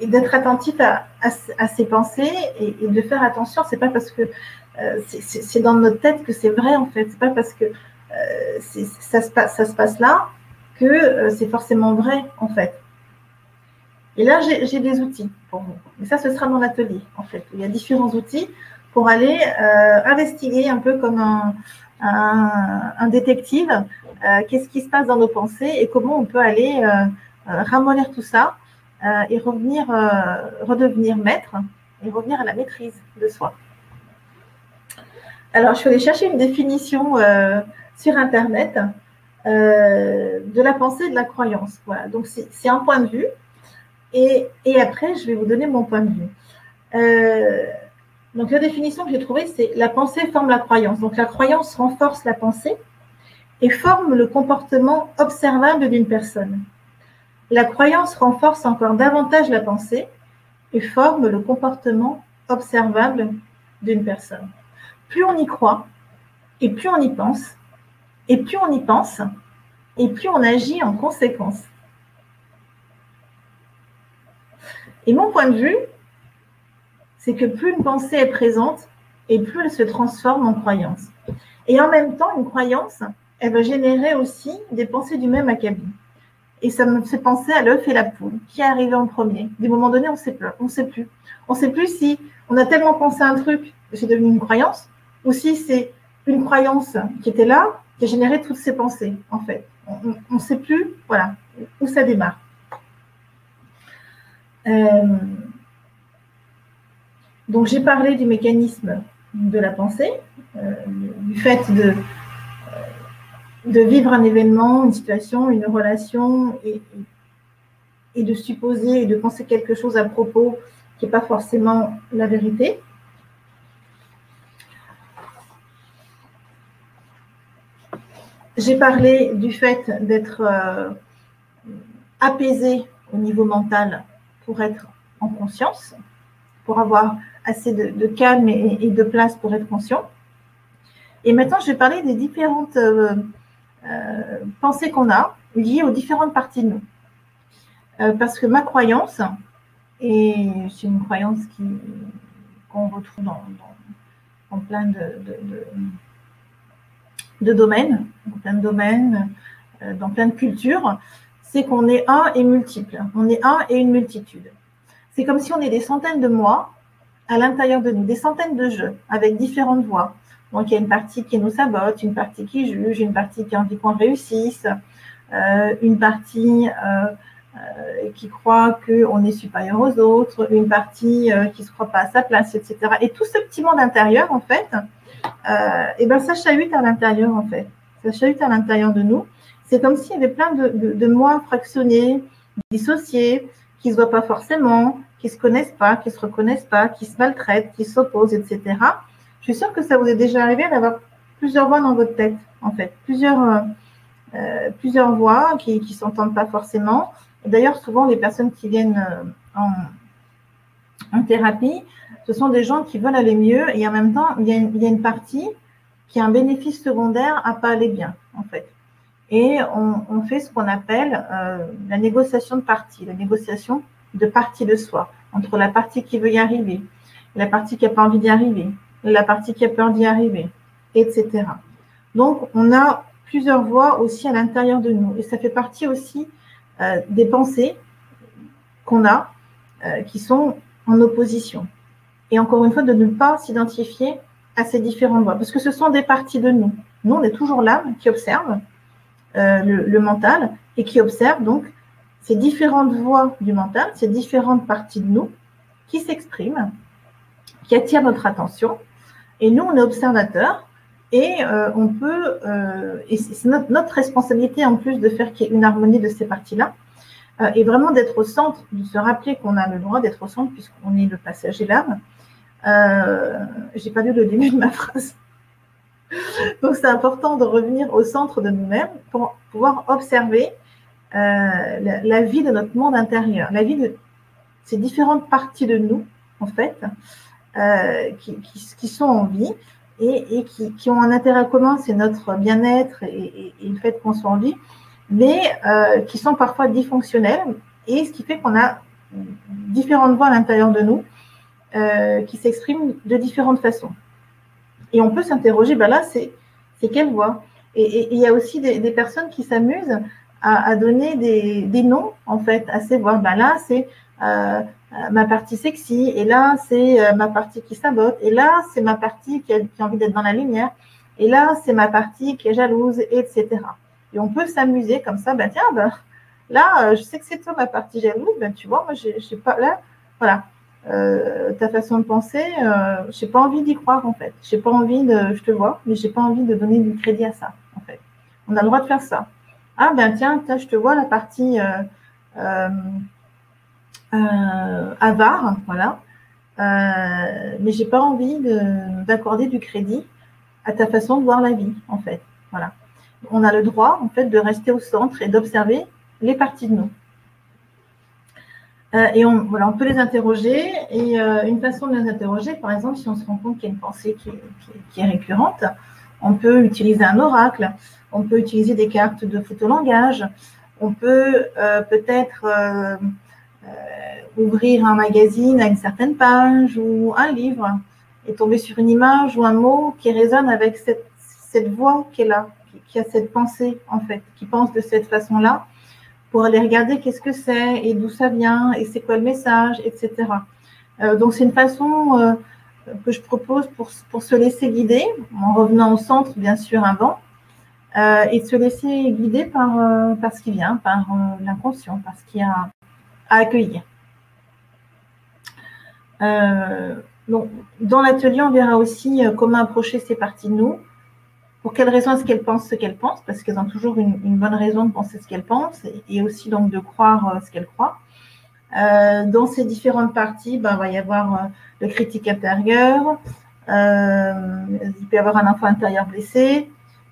d'être attentif à ses pensées et de faire attention. C'est pas parce que c'est dans notre tête que c'est vrai, en fait. C'est pas parce que ça se passe là que c'est forcément vrai, en fait. Et là, j'ai des outils pour vous. Mais ça, ce sera dans l'atelier, en fait. Il y a différents outils pour aller investiguer un peu comme un détective. Qu'est-ce qui se passe dans nos pensées et comment on peut aller ramollir tout ça et redevenir maître et revenir à la maîtrise de soi. Alors, je suis allée chercher une définition sur Internet de la pensée et de la croyance. Voilà. Donc, c'est un point de vue. Et après, je vais vous donner mon point de vue. Donc, la définition que j'ai trouvée, c'est la pensée forme la croyance. Donc, la croyance renforce la pensée et forme le comportement observable d'une personne. La croyance renforce encore davantage la pensée et forme le comportement observable d'une personne. Plus on y croit, et plus on y pense, et plus on y pense, et plus on agit en conséquence. Et mon point de vue, c'est que plus une pensée est présente, et plus elle se transforme en croyance. Et en même temps, une croyance, elle va générer aussi des pensées du même acabit. Et ça me fait penser à l'œuf et la poule. Qui est arrivé en premier? Des moments donnés, on ne sait plus. On ne sait plus si on a tellement pensé à un truc que c'est devenu une croyance, ou si c'est une croyance qui était là, qui a généré toutes ces pensées, en fait. On ne sait plus, voilà, où ça démarre. Donc, j'ai parlé du mécanisme de la pensée, du fait de vivre un événement, une situation, une relation, et de supposer et de penser quelque chose à propos qui n'est pas forcément la vérité. J'ai parlé du fait d'être apaisé au niveau mental pour être en conscience, pour avoir assez de calme et de place pour être conscient. Et maintenant, je vais parler des différentes pensées qu'on a liées aux différentes parties de nous. Parce que ma croyance, et c'est une croyance qu'on retrouve dans plein de domaines, dans plein de cultures, c'est qu'on est un et multiple. On est un et une multitude. C'est comme si on est des centaines de moi à l'intérieur de nous, des centaines de jeux avec différentes voix. Donc, il y a une partie qui nous sabote, une partie qui juge, une partie qui a envie qu'on réussisse, une partie qui croit qu'on est supérieur aux autres, une partie qui ne se croit pas à sa place, etc. Et tout ce petit monde intérieur, en fait, et ben ça chahute à l'intérieur, en fait. Ça chahute à l'intérieur de nous. C'est comme s'il y avait plein de moi fractionnés, dissociés, qui ne se voient pas forcément, qui ne se connaissent pas, qui ne se reconnaissent pas, qui se maltraitent, qui s'opposent, etc. Je suis sûre que ça vous est déjà arrivé d'avoir plusieurs voix dans votre tête, en fait. Plusieurs voix qui ne s'entendent pas forcément. D'ailleurs, souvent, les personnes qui viennent en thérapie, ce sont des gens qui veulent aller mieux et en même temps, il y a une partie qui a un bénéfice secondaire à pas aller bien, en fait. Et on fait ce qu'on appelle la négociation de partie, la négociation de partie de soi, entre la partie qui veut y arriver, la partie qui n'a pas envie d'y arriver, la partie qui a peur d'y arriver, etc. Donc, on a plusieurs voix aussi à l'intérieur de nous. Et ça fait partie aussi des pensées qu'on a qui sont en opposition. Et encore une fois, de ne pas s'identifier à ces différentes voix, parce que ce sont des parties de nous. Nous, on est toujours l'âme qui observe le mental et qui observe donc ces différentes voix du mental, ces différentes parties de nous qui s'expriment, qui attirent notre attention. Et nous, on est observateurs et on peut, et c'est notre responsabilité en plus de faire qu'il y ait une harmonie de ces parties-là, et vraiment d'être au centre, de se rappeler qu'on a le droit d'être au centre puisqu'on est le passager l'âme. J'ai pas lu le début de ma phrase. Donc, c'est important de revenir au centre de nous-mêmes pour pouvoir observer la vie de notre monde intérieur, la vie de ces différentes parties de nous, en fait, qui sont en vie et qui ont un intérêt commun, c'est notre bien-être et le fait qu'on soit en vie, mais qui sont parfois dysfonctionnelles, et ce qui fait qu'on a différentes voix à l'intérieur de nous qui s'expriment de différentes façons. Et on peut s'interroger, ben là, c'est quelle voix? Et il y a aussi des personnes qui s'amusent à donner des noms, en fait, à ces voix. Ben là, c'est ma partie sexy, et là, c'est ma partie qui sabote, et là, c'est ma partie qui a envie d'être dans la lumière, et là, c'est ma partie qui est jalouse, etc. Et on peut s'amuser comme ça, ben tiens, ben, là, je sais que c'est toi ma partie jalouse, ben tu vois, moi, je sais pas, là, voilà. Ta façon de penser, j'ai pas envie d'y croire en fait. J'ai pas envie de, je te vois, mais j'ai pas envie de donner du crédit à ça en fait. On a le droit de faire ça. Ah ben tiens, je te vois la partie avare, voilà. Mais j'ai pas envie d'accorder du crédit à ta façon de voir la vie en fait. Voilà. On a le droit en fait de rester au centre et d'observer les parties de nous. Et on peut les interroger. Et une façon de les interroger, par exemple, si on se rend compte qu'il y a une pensée qui est récurrente, on peut utiliser un oracle, on peut utiliser des cartes de photolangage, on peut peut-être ouvrir un magazine à une certaine page ou un livre et tomber sur une image ou un mot qui résonne avec cette voix qui est là, qui a cette pensée, en fait, qui pense de cette façon-là, pour aller regarder qu'est-ce que c'est et d'où ça vient et c'est quoi le message, etc. Donc, c'est une façon que je propose pour se laisser guider, en revenant au centre, bien sûr, avant, et de se laisser guider par ce qui vient, par l'inconscient, par ce qu'il y a à accueillir. Donc, dans l'atelier, on verra aussi comment approcher ces parties de nous. Pour quelles raisons est-ce qu'elles pensent ce qu'elles pensent? Parce qu'elles ont toujours une bonne raison de penser ce qu'elles pensent et aussi donc de croire ce qu'elles croient. Dans ces différentes parties, il va y avoir le critique intérieur, il peut y avoir un enfant intérieur blessé,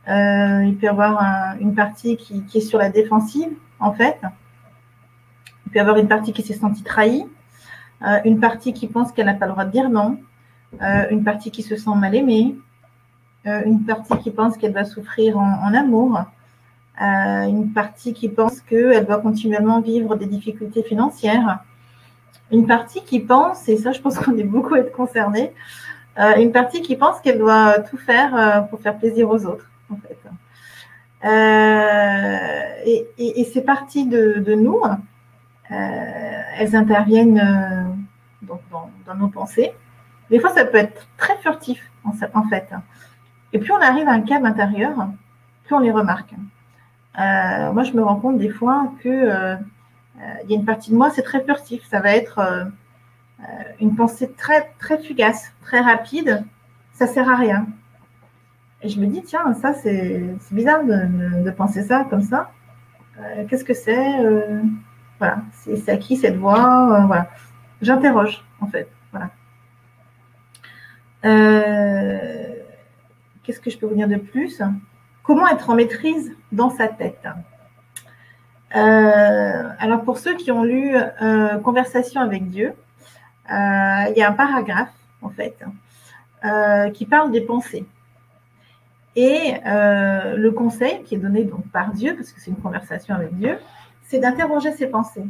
il peut y avoir une partie qui est sur la défensive, en fait. Il peut y avoir une partie qui s'est sentie trahie, une partie qui pense qu'elle n'a pas le droit de dire non, une partie qui se sent mal aimée, une partie qui pense qu'elle va souffrir en amour, une partie qui pense qu'elle doit continuellement vivre des difficultés financières, une partie qui pense, et ça je pense qu'on est beaucoup à être concernés, une partie qui pense qu'elle doit tout faire pour faire plaisir aux autres, en fait. Et ces parties de nous, elles interviennent donc dans nos pensées. Des fois, ça peut être très furtif, en fait. Et plus on arrive à un cadre intérieur, plus on les remarque. Moi, je me rends compte des fois que y a une partie de moi, c'est très furtif. Ça va être une pensée très, très fugace, très rapide. Ça ne sert à rien. Et je me dis, tiens, ça, c'est bizarre de penser ça comme ça. Qu'est-ce que c'est voilà, c'est à qui cette voix voilà. J'interroge, en fait. Voilà. Qu'est-ce que je peux vous dire de plus? Comment être en maîtrise dans sa tête? Alors, pour ceux qui ont lu Conversation avec Dieu, il y a un paragraphe, en fait, qui parle des pensées. Et le conseil qui est donné donc par Dieu, parce que c'est une conversation avec Dieu, c'est d'interroger ses pensées.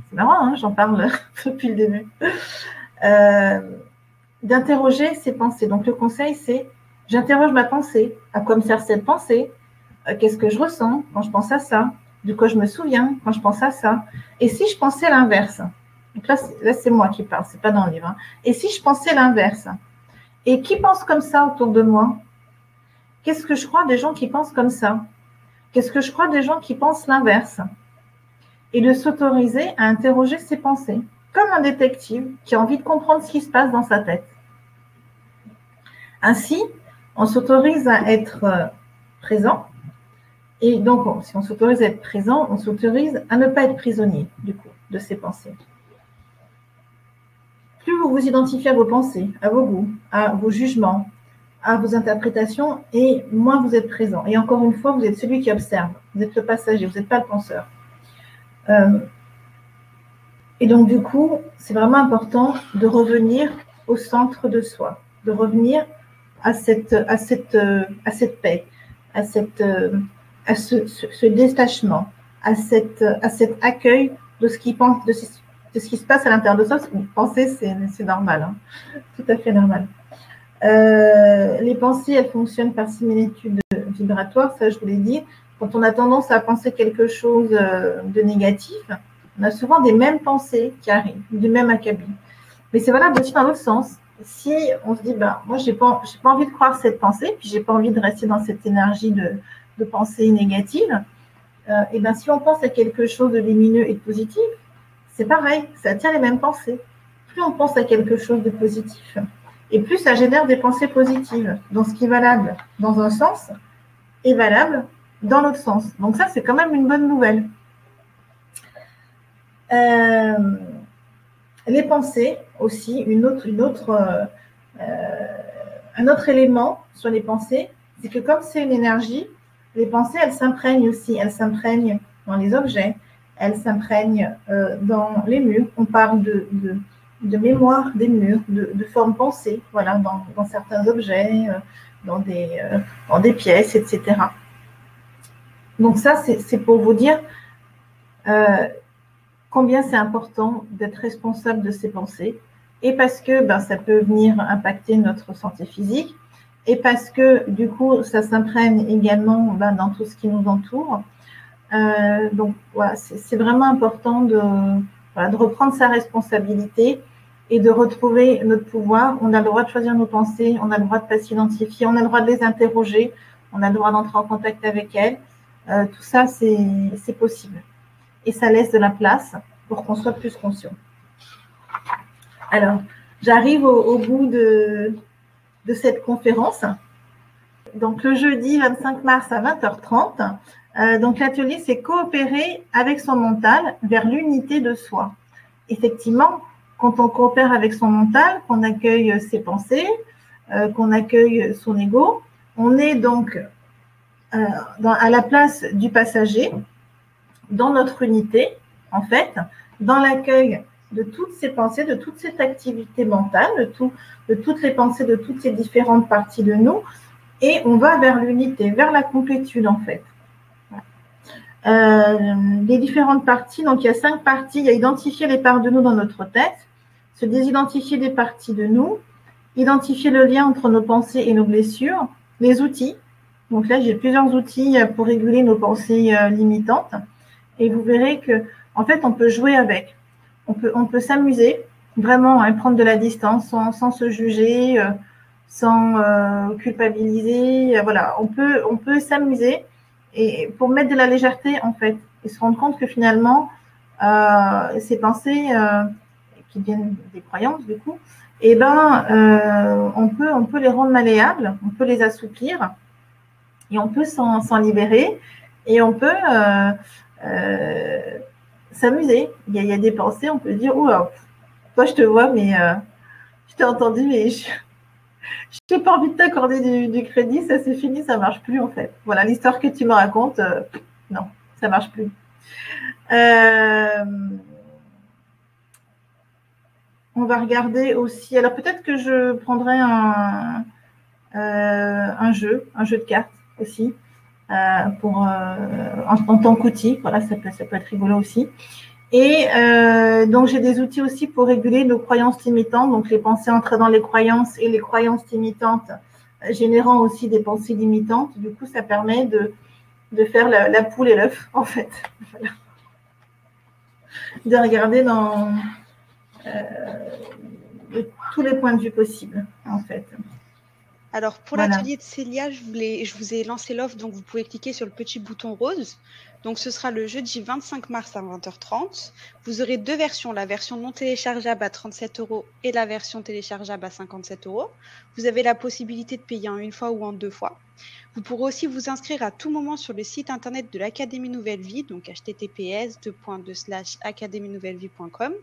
C'est marrant, hein, j'en parle depuis le début. D'interroger ses pensées. Donc le conseil, c'est j'interroge ma pensée. À quoi me sert cette pensée? Qu'est-ce que je ressens quand je pense à ça? De quoi je me souviens quand je pense à ça? Et si je pensais l'inverse? Donc là, c'est moi qui parle, c'est pas dans le livre. Hein. Et si je pensais l'inverse? Et qui pense comme ça autour de moi? Qu'est-ce que je crois des gens qui pensent comme ça? Qu'est-ce que je crois des gens qui pensent l'inverse? Et de s'autoriser à interroger ses pensées, comme un détective qui a envie de comprendre ce qui se passe dans sa tête. Ainsi, on s'autorise à être présent. Et donc, si on s'autorise à être présent, on s'autorise à ne pas être prisonnier, du coup, de ses pensées. Plus vous vous identifiez à vos pensées, à vos goûts, à vos jugements, à vos interprétations, et moins vous êtes présent. Et encore une fois, vous êtes celui qui observe. Vous êtes le passager, vous n'êtes pas le penseur. Et donc, du coup, c'est vraiment important de revenir au centre de soi, de revenir à cette paix, à ce détachement, à cet accueil de ce qui pense, de ce qui se passe à l'intérieur de soi. Penser, c'est normal, hein, tout à fait normal. Les pensées, elles fonctionnent par similitude vibratoire, ça je vous l'ai dit. Quand on a tendance à penser quelque chose de négatif, on a souvent des mêmes pensées qui arrivent, du même acabit. Mais c'est valable aussi dans l'autre sens. Si on se dit, bah, moi, j'ai pas envie de croire cette pensée, puis j'ai pas envie de rester dans cette énergie de pensée négative, et ben si on pense à quelque chose de lumineux et de positif, c'est pareil, ça attire les mêmes pensées. Plus on pense à quelque chose de positif, et plus ça génère des pensées positives. Donc, ce qui est valable dans un sens est valable dans l'autre sens. Donc ça, c'est quand même une bonne nouvelle. Les pensées aussi, un autre élément sur les pensées, c'est que comme c'est une énergie, les pensées, elles s'imprègnent aussi. Elles s'imprègnent dans les objets, elles s'imprègnent dans les murs. On parle de mémoire des murs, de forme pensée, voilà, dans certains objets, dans des pièces, etc. Donc ça, c'est pour vous dire combien c'est important d'être responsable de ses pensées, et parce que ça peut venir impacter notre santé physique, et parce que du coup, ça s'imprègne également dans tout ce qui nous entoure. Donc voilà, c'est vraiment important de reprendre sa responsabilité et de retrouver notre pouvoir. On a le droit de choisir nos pensées, on a le droit de ne pas s'identifier, on a le droit de les interroger, on a le droit d'entrer en contact avec elles. Tout ça, c'est possible. Et ça laisse de la place pour qu'on soit plus conscient. Alors, j'arrive au bout de cette conférence. Donc, le jeudi 25 mars à 20h30, donc l'atelier, c'est coopérer avec son mental vers l'unité de soi. Effectivement, quand on coopère avec son mental, qu'on accueille ses pensées, qu'on accueille son ego, on est donc à la place du passager, dans notre unité, en fait, dans l'accueil de toutes ces pensées, de toute cette activité mentale, de toutes les pensées, de toutes ces différentes parties de nous, et on va vers l'unité, vers la complétude, en fait. Les différentes parties, donc il y a 5 parties, il y a identifier les parts de nous dans notre tête, se désidentifier des parties de nous, identifier le lien entre nos pensées et nos blessures, les outils. Donc là, j'ai plusieurs outils pour réguler nos pensées limitantes. Et vous verrez que, en fait, on peut jouer avec. On peut s'amuser, vraiment, prendre de la distance sans se juger, sans culpabiliser. Voilà, on peut s'amuser et pour mettre de la légèreté, en fait, et se rendre compte que finalement, ces pensées qui viennent des croyances, du coup, on peut les rendre malléables, on peut les assouplir et on peut s'en libérer et on peut s'amuser. Il y a des pensées, on peut dire, oh, toi je te vois, mais je t'ai entendu, mais Je n'ai pas envie de t'accorder du crédit, ça c'est fini, ça ne marche plus en fait. Voilà, l'histoire que tu me racontes, non, ça ne marche plus. On va regarder aussi. Alors peut-être que je prendrai un jeu de cartes aussi, en tant qu'outil. Voilà, ça peut être rigolo aussi. Et donc, j'ai des outils aussi pour réguler nos croyances limitantes, donc les pensées entrées dans les croyances et les croyances limitantes générant aussi des pensées limitantes. Du coup, ça permet de faire la poule et l'œuf, en fait. Voilà. De regarder dans tous les points de vue possibles, en fait. Alors, pour l'atelier de Célia, je vous ai lancé l'offre, donc vous pouvez cliquer sur le petit bouton rose. Donc, ce sera le jeudi 25 mars à 20h30. Vous aurez deux versions, la version non téléchargeable à 37 € et la version téléchargeable à 57 €. Vous avez la possibilité de payer en une fois ou en deux fois. Vous pourrez aussi vous inscrire à tout moment sur le site internet de l'Académie Nouvelle Vie, donc https://academienouvellevie.com.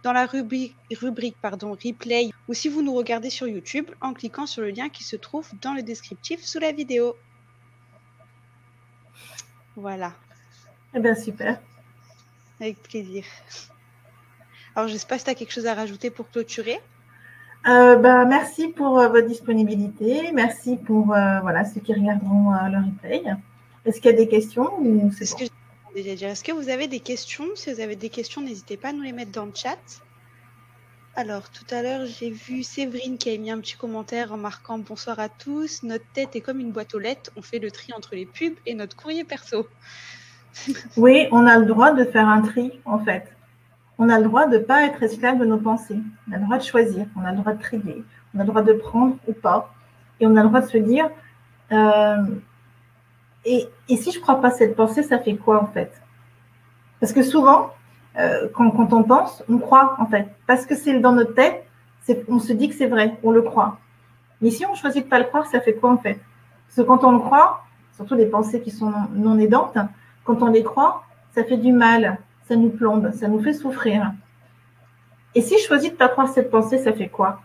dans la rubrique replay, ou si vous nous regardez sur YouTube en cliquant sur le lien qui se trouve dans le descriptif sous la vidéo. Voilà. Eh bien, super. Avec plaisir. Alors, je ne sais pas si tu as quelque chose à rajouter pour clôturer. Merci pour votre disponibilité. Merci pour ceux qui regarderont le replay. Est-ce qu'il y a des questions ou c'est bon? Déjà dire. Est-ce que vous avez des questions? Si vous avez des questions, n'hésitez pas à nous les mettre dans le chat. Alors, tout à l'heure, j'ai vu Séverine qui a mis un petit commentaire en marquant « Bonsoir à tous, notre tête est comme une boîte aux lettres, on fait le tri entre les pubs et notre courrier perso. » Oui, on a le droit de faire un tri, en fait. On a le droit de ne pas être esclave de nos pensées. On a le droit de choisir, on a le droit de trier, on a le droit de prendre ou pas. Et on a le droit de se dire et si je ne crois pas cette pensée, ça fait quoi, en fait? Parce que souvent, quand on pense, on croit, en fait. Parce que c'est dans notre tête, on se dit que c'est vrai, on le croit. Mais si on choisit de ne pas le croire, ça fait quoi, en fait? Parce que quand on le croit, surtout les pensées qui sont non aidantes, quand on les croit, ça fait du mal, ça nous plombe, ça nous fait souffrir. Et si je choisis de ne pas croire cette pensée, ça fait quoi?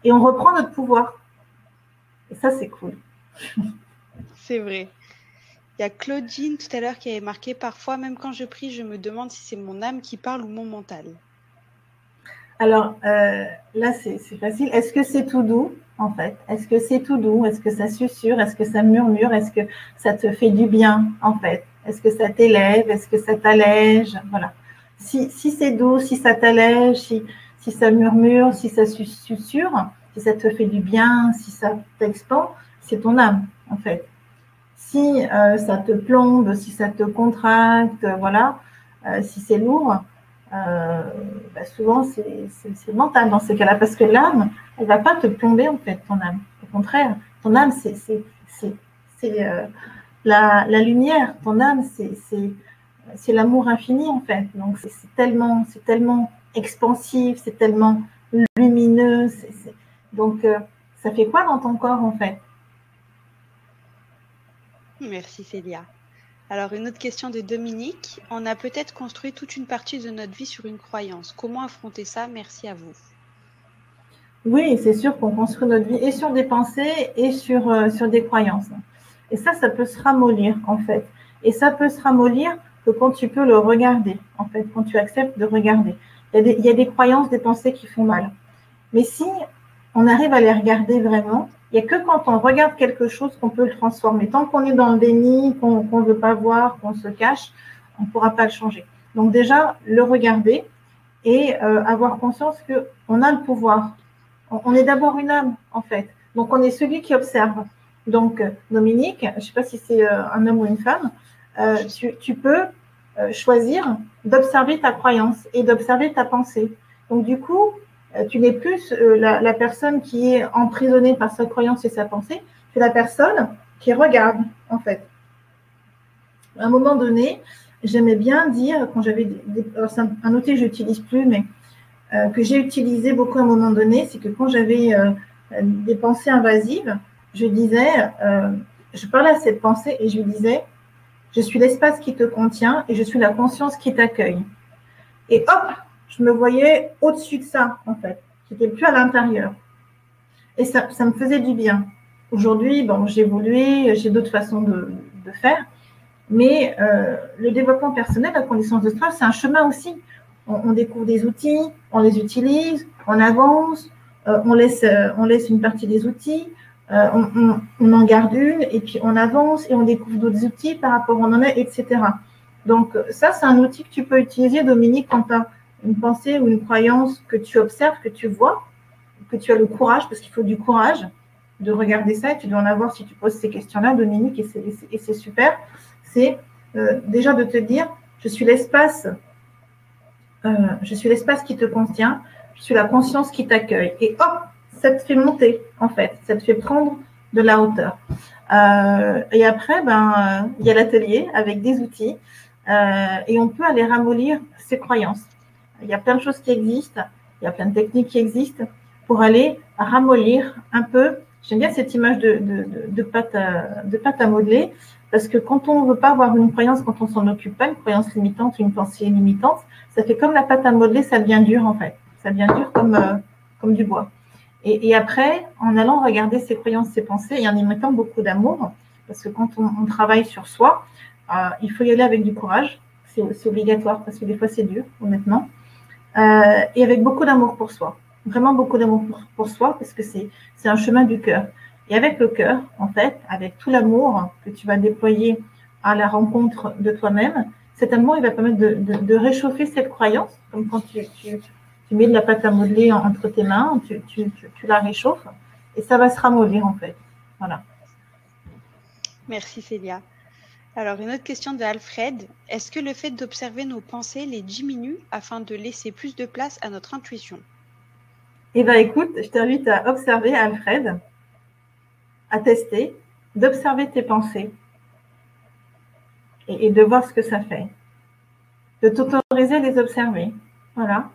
Et on reprend notre pouvoir. Et ça, c'est cool. C'est vrai. Il y a Claudine tout à l'heure qui avait marqué « Parfois, même quand je prie, je me demande si c'est mon âme qui parle ou mon mental. » Alors, là, c'est facile. Est-ce que c'est tout doux, en fait? Est-ce que c'est tout doux? Est-ce que ça susurre? Est-ce que ça murmure? Est-ce que ça te fait du bien, en fait? Est-ce que ça t'élève? Est-ce que ça t'allège? Voilà. Si c'est doux, si ça t'allège, si ça murmure, si ça susurre, si ça te fait du bien, si ça t'expand, c'est ton âme, en fait. Si ça te plombe, si ça te contracte, voilà, si c'est lourd, souvent c'est le mental dans ces cas-là, parce que l'âme, elle ne va pas te plomber, en fait, ton âme. Au contraire, ton âme, c'est la lumière. Ton âme, c'est l'amour infini, en fait. Donc, c'est tellement expansif, c'est tellement lumineux. Donc, ça fait quoi dans ton corps, en fait? Merci Célia. Alors, une autre question de Dominique. On a peut-être construit toute une partie de notre vie sur une croyance. Comment affronter ça? Merci à vous. Oui, c'est sûr qu'on construit notre vie et sur des pensées et sur des croyances. Et ça peut se ramollir, en fait. Et ça peut se ramollir que quand tu peux le regarder, en fait, quand tu acceptes de regarder. Il y a des croyances, des pensées qui font mal. Mais si on arrive à les regarder vraiment, il n'y a que quand on regarde quelque chose qu'on peut le transformer. Tant qu'on est dans le déni, qu'on ne veut pas voir, qu'on se cache, on ne pourra pas le changer. Donc déjà, le regarder et avoir conscience qu'on a le pouvoir. On est d'abord une âme, en fait. Donc, on est celui qui observe. Donc, Dominique, je ne sais pas si c'est un homme ou une femme, tu peux choisir d'observer ta croyance et d'observer ta pensée. Donc, du coup, tu n'es plus la personne qui est emprisonnée par sa croyance et sa pensée, tu es la personne qui regarde, en fait. À un moment donné, j'aimais bien dire, quand j'avais c'est un outil que je n'utilise plus, mais que j'ai utilisé beaucoup à un moment donné, c'est que quand j'avais des pensées invasives, je disais, je parlais à cette pensée et je lui disais, je suis l'espace qui te contient et je suis la conscience qui t'accueille. Et hop, je me voyais au-dessus de ça, en fait. Je n'étais plus à l'intérieur. Et ça me faisait du bien. Aujourd'hui, bon, j'ai évolué, j'ai d'autres façons de faire. Mais le développement personnel, la connaissance de soi, c'est un chemin aussi. On découvre des outils, on les utilise, on avance, on laisse une partie des outils, on en garde une, et puis on avance et on découvre d'autres outils par rapport à où on en est, etc. Donc ça, c'est un outil que tu peux utiliser, Dominique, quand tu as une pensée ou une croyance que tu observes, que tu vois, que tu as le courage, parce qu'il faut du courage de regarder ça, et tu dois en avoir si tu poses ces questions-là, Dominique, et c'est super. C'est déjà de te dire, je suis l'espace qui te contient, je suis la conscience qui t'accueille. Et hop, ça te fait monter, en fait, ça te fait prendre de la hauteur. Et après, il y a l'atelier avec des outils, et on peut aller ramollir ses croyances. Il y a plein de choses qui existent, il y a plein de techniques qui existent pour aller ramollir un peu. J'aime bien cette image de pâte à modeler, parce que quand on ne veut pas avoir une croyance, quand on s'en occupe pas, une croyance limitante, une pensée limitante, ça fait comme la pâte à modeler, ça devient dur en fait. Ça devient dur comme du bois. Et après, en allant regarder ses croyances, ses pensées, et en y mettant beaucoup d'amour, parce que quand on travaille sur soi, il faut y aller avec du courage. C'est obligatoire, parce que des fois c'est dur, honnêtement. Et avec beaucoup d'amour pour soi. Vraiment beaucoup d'amour pour soi, parce que c'est un chemin du cœur. Et avec le cœur, en fait, avec tout l'amour que tu vas déployer à la rencontre de toi-même, cet amour, il va permettre de réchauffer cette croyance, comme quand tu mets de la pâte à modeler entre tes mains, tu la réchauffes, et ça va se ramollir, en fait. Voilà. Merci Célia. Alors, une autre question de Alfred. Est-ce que le fait d'observer nos pensées les diminue afin de laisser plus de place à notre intuition? Eh bien, écoute, je t'invite à observer, Alfred, à tester, d'observer tes pensées et de voir ce que ça fait. De t'autoriser à les observer. Voilà.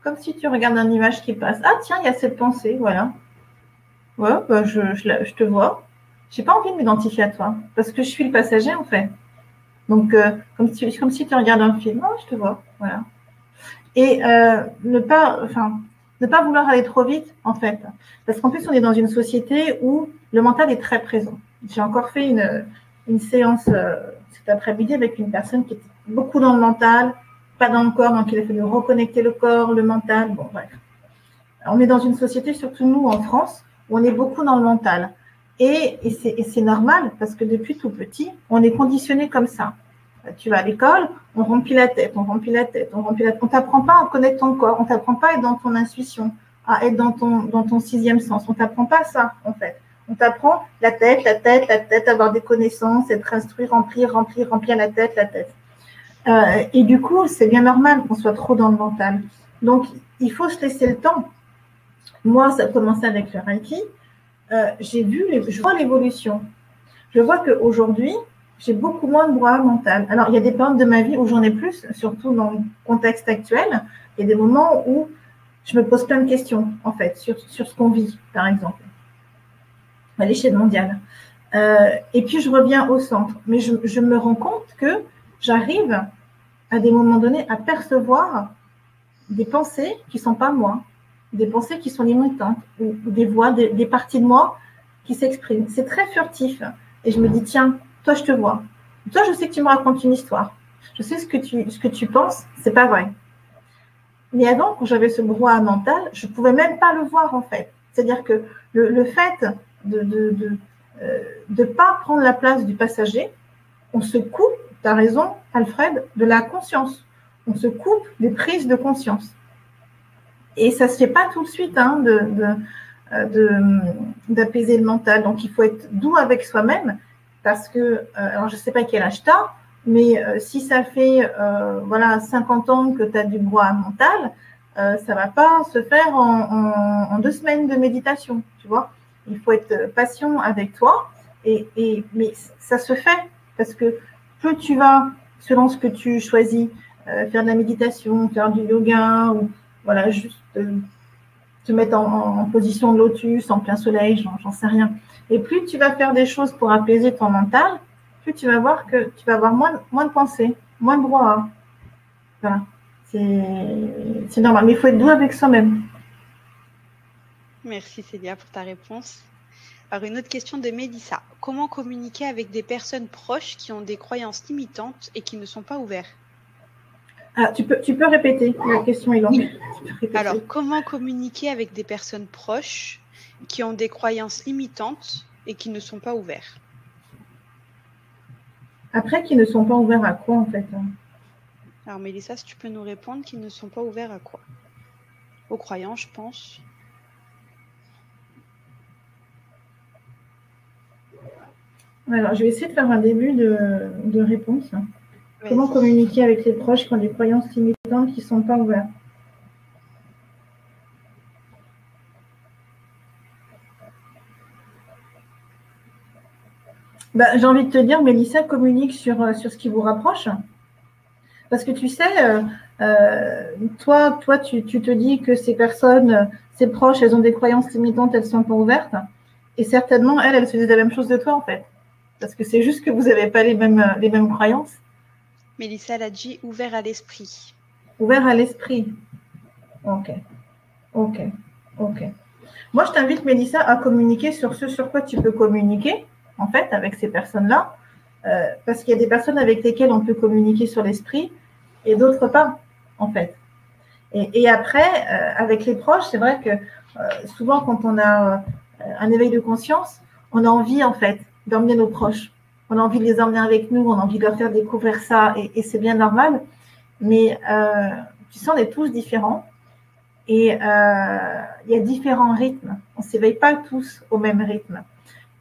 Comme si tu regardes une image qui passe. Ah, tiens, il y a cette pensée, voilà. Ouais, je te vois. Je n'ai pas envie de m'identifier à toi, parce que je suis le passager, en fait. Donc, comme si tu regardes un film. Oh, je te vois, voilà. Et ne pas vouloir aller trop vite, en fait. Parce qu'en plus, on est dans une société où le mental est très présent. J'ai encore fait une séance cet après-midi avec une personne qui était beaucoup dans le mental, pas dans le corps, donc il a fallu reconnecter le corps, le mental, bon, bref. On est dans une société, surtout nous en France, où on est beaucoup dans le mental. Et c'est normal, parce que depuis tout petit, on est conditionné comme ça. Tu vas à l'école, on remplit la tête, on remplit la tête, on remplit la tête. On ne t'apprend pas à connaître ton corps, on ne t'apprend pas à être dans ton intuition, à être dans ton sixième sens. On ne t'apprend pas ça, en fait. On t'apprend la tête, avoir des connaissances, être instruit, remplir la tête. Et du coup, c'est bien normal qu'on soit trop dans le mental. Donc, il faut se laisser le temps. Moi, ça a commencé avec le Reiki. Je vois l'évolution. Je vois qu'aujourd'hui, j'ai beaucoup moins de brouhaha mental. Alors, il y a des périodes de ma vie où j'en ai plus, surtout dans le contexte actuel. Il y a des moments où je me pose plein de questions, en fait, sur ce qu'on vit, par exemple, à l'échelle mondiale. Et puis, je reviens au centre. Mais je me rends compte que j'arrive, à des moments donnés, à percevoir des pensées qui ne sont pas moi, des pensées qui sont limitantes, ou des voix, des parties de moi qui s'expriment. C'est très furtif. Et je me dis, tiens, toi, je te vois. Toi, je sais que tu me racontes une histoire. Je sais ce que tu penses, c'est pas vrai. Mais avant, quand j'avais ce brouhaha mental, je ne pouvais même pas le voir, en fait. C'est-à-dire que le fait de pas prendre la place du passager, on se coupe, tu as raison, Alfred, de la conscience. On se coupe des prises de conscience. Et ça ne se fait pas tout de suite hein, d'apaiser le mental. Donc, il faut être doux avec soi-même parce que, alors je ne sais pas quel âge tu as, mais si ça fait 50 ans que tu as du brouhaha mental, ça ne va pas se faire en 2 semaines de méditation, tu vois. Il faut être patient avec toi, mais ça se fait parce que plus tu vas, selon ce que tu choisis, faire de la méditation, faire du yoga, ou voilà, juste te mettre en position de lotus, en plein soleil, j'en sais rien. Et plus tu vas faire des choses pour apaiser ton mental, plus tu vas voir que tu vas avoir moins de pensées, moins de brouhaha. Voilà. C'est normal, mais il faut être doux avec soi-même. Merci Célia pour ta réponse. Alors, une autre question de Mélissa. Comment communiquer avec des personnes proches qui ont des croyances limitantes et qui ne sont pas ouverts? Ah, tu peux répéter, la question est longue. Oui. Tu peux répéter. Alors, comment communiquer avec des personnes proches qui ont des croyances limitantes et qui ne sont pas ouverts? Après, qui ne sont pas ouverts à quoi, en fait? Alors, Mélissa, si tu peux nous répondre, qu'ils ne sont pas ouverts à quoi? Aux croyances, je pense. Alors, je vais essayer de faire un début de réponse. Comment Vas-y. communiquer avec les proches qui ont des croyances limitantes qui ne sont pas ouvertes? Bah, j'ai envie de te dire, Mélissa, communique sur ce qui vous rapproche. Parce que tu sais, toi tu te dis que ces personnes, ces proches, elles ont des croyances limitantes, elles ne sont pas ouvertes. Et certainement, elles se disent la même chose de toi, en fait. Parce que c'est juste que vous n'avez pas les mêmes croyances. Mélissa l'a dit, ouvert à l'esprit. Ouvert à l'esprit. Ok. Moi, je t'invite, Mélissa, à communiquer sur ce sur quoi tu peux communiquer, en fait, avec ces personnes-là. Parce qu'il y a des personnes avec lesquelles on peut communiquer sur l'esprit et d'autres pas, en fait. Et après, avec les proches, c'est vrai que souvent, quand on a un éveil de conscience, on a envie, en fait, d'emmener nos proches. On a envie de les emmener avec nous, on a envie de leur faire découvrir ça, et c'est bien normal. Mais tu sais, on est tous différents. Et il y a différents rythmes. On ne s'éveille pas tous au même rythme.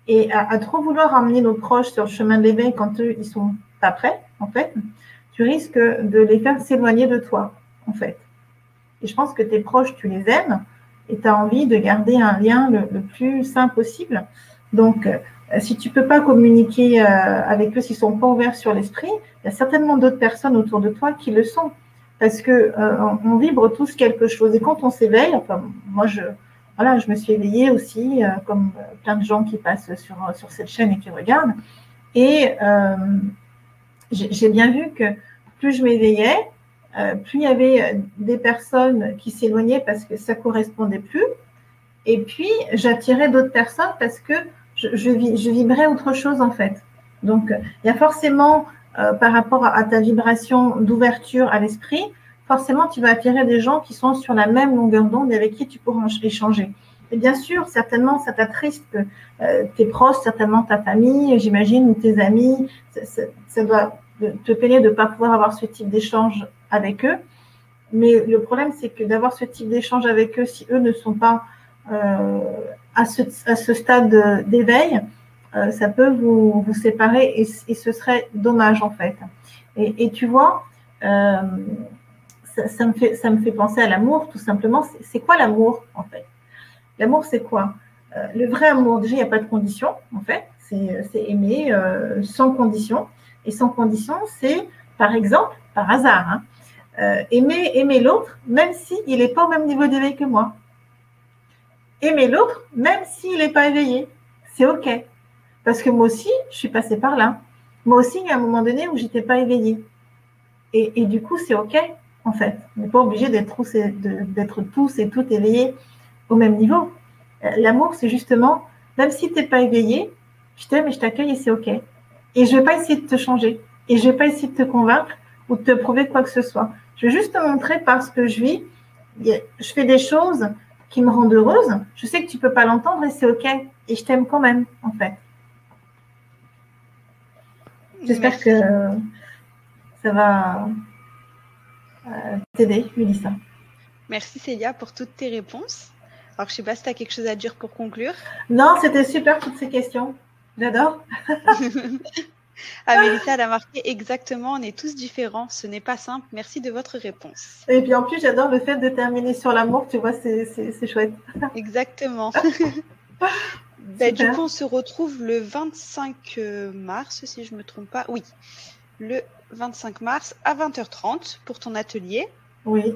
Et à trop vouloir emmener nos proches sur le chemin de l'éveil quand eux, ils ne sont pas prêts, en fait, tu risques de les faire s'éloigner de toi, en fait. Et je pense que tes proches, tu les aimes et tu as envie de garder un lien le plus sain possible. Donc, si tu ne peux pas communiquer avec eux, s'ils ne sont pas ouverts sur l'esprit, il y a certainement d'autres personnes autour de toi qui le sont. Parce que on vibre tous quelque chose. Et quand on s'éveille, enfin, moi, je me suis éveillée aussi, comme plein de gens qui passent sur cette chaîne et qui regardent. Et j'ai bien vu que plus je m'éveillais, plus il y avait des personnes qui s'éloignaient parce que ça ne correspondait plus. Et puis, j'attirais d'autres personnes parce que je vibrais autre chose, en fait. Donc, il y a forcément, par rapport à ta vibration d'ouverture à l'esprit, forcément, tu vas attirer des gens qui sont sur la même longueur d'onde et avec qui tu pourras échanger. Et bien sûr, certainement, ça t'attriste que tes proches, certainement ta famille, j'imagine, ou tes amis, ça doit te peiner de ne pas pouvoir avoir ce type d'échange avec eux. Mais le problème, c'est que d'avoir ce type d'échange avec eux, si eux ne sont pas à ce stade d'éveil, ça peut vous séparer et ce serait dommage, en fait. Et tu vois, ça me fait penser à l'amour, tout simplement. C'est quoi l'amour, en fait? L'amour, c'est quoi? Le vrai amour, déjà, il n'y a pas de condition, en fait. C'est aimer sans condition. Et sans condition, c'est, par exemple, par hasard, aimer l'autre, même s'il n'est pas au même niveau d'éveil que moi. Aimer l'autre, même s'il n'est pas éveillé. C'est OK. Parce que moi aussi, je suis passée par là. Moi aussi, il y a un moment donné où je n'étais pas éveillée. Et du coup, c'est OK, en fait. On n'est pas obligé d'être tous et toutes éveillés au même niveau. L'amour, c'est justement, même si tu n'es pas éveillé, je t'aime et je t'accueille et c'est OK. Et je ne vais pas essayer de te changer. Et je ne vais pas essayer de te convaincre ou de te prouver quoi que ce soit. Je vais juste te montrer par ce que je vis. Je fais des choses qui me rendent heureuse. Je sais que tu ne peux pas l'entendre et c'est OK. Et je t'aime quand même, en fait. J'espère que ça va t'aider, Mélissa. Merci Célia pour toutes tes réponses. Alors, je ne sais pas si tu as quelque chose à dire pour conclure. Non, c'était super toutes ces questions. J'adore. Mélissa, elle a marqué exactement, on est tous différents, ce n'est pas simple. Merci de votre réponse. Et puis en plus, j'adore le fait de terminer sur l'amour, tu vois, c'est chouette. Exactement. Du coup, on se retrouve le 25 mars, si je ne me trompe pas. Oui, le 25 mars à 20h30 pour ton atelier. Oui.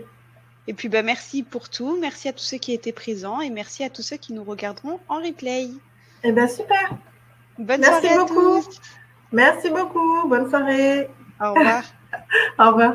Et puis, merci pour tout. Merci à tous ceux qui étaient présents et merci à tous ceux qui nous regarderont en replay. Eh bien, super. Bonne soirée à tous. Merci beaucoup. Bonne soirée. Au revoir. Au revoir.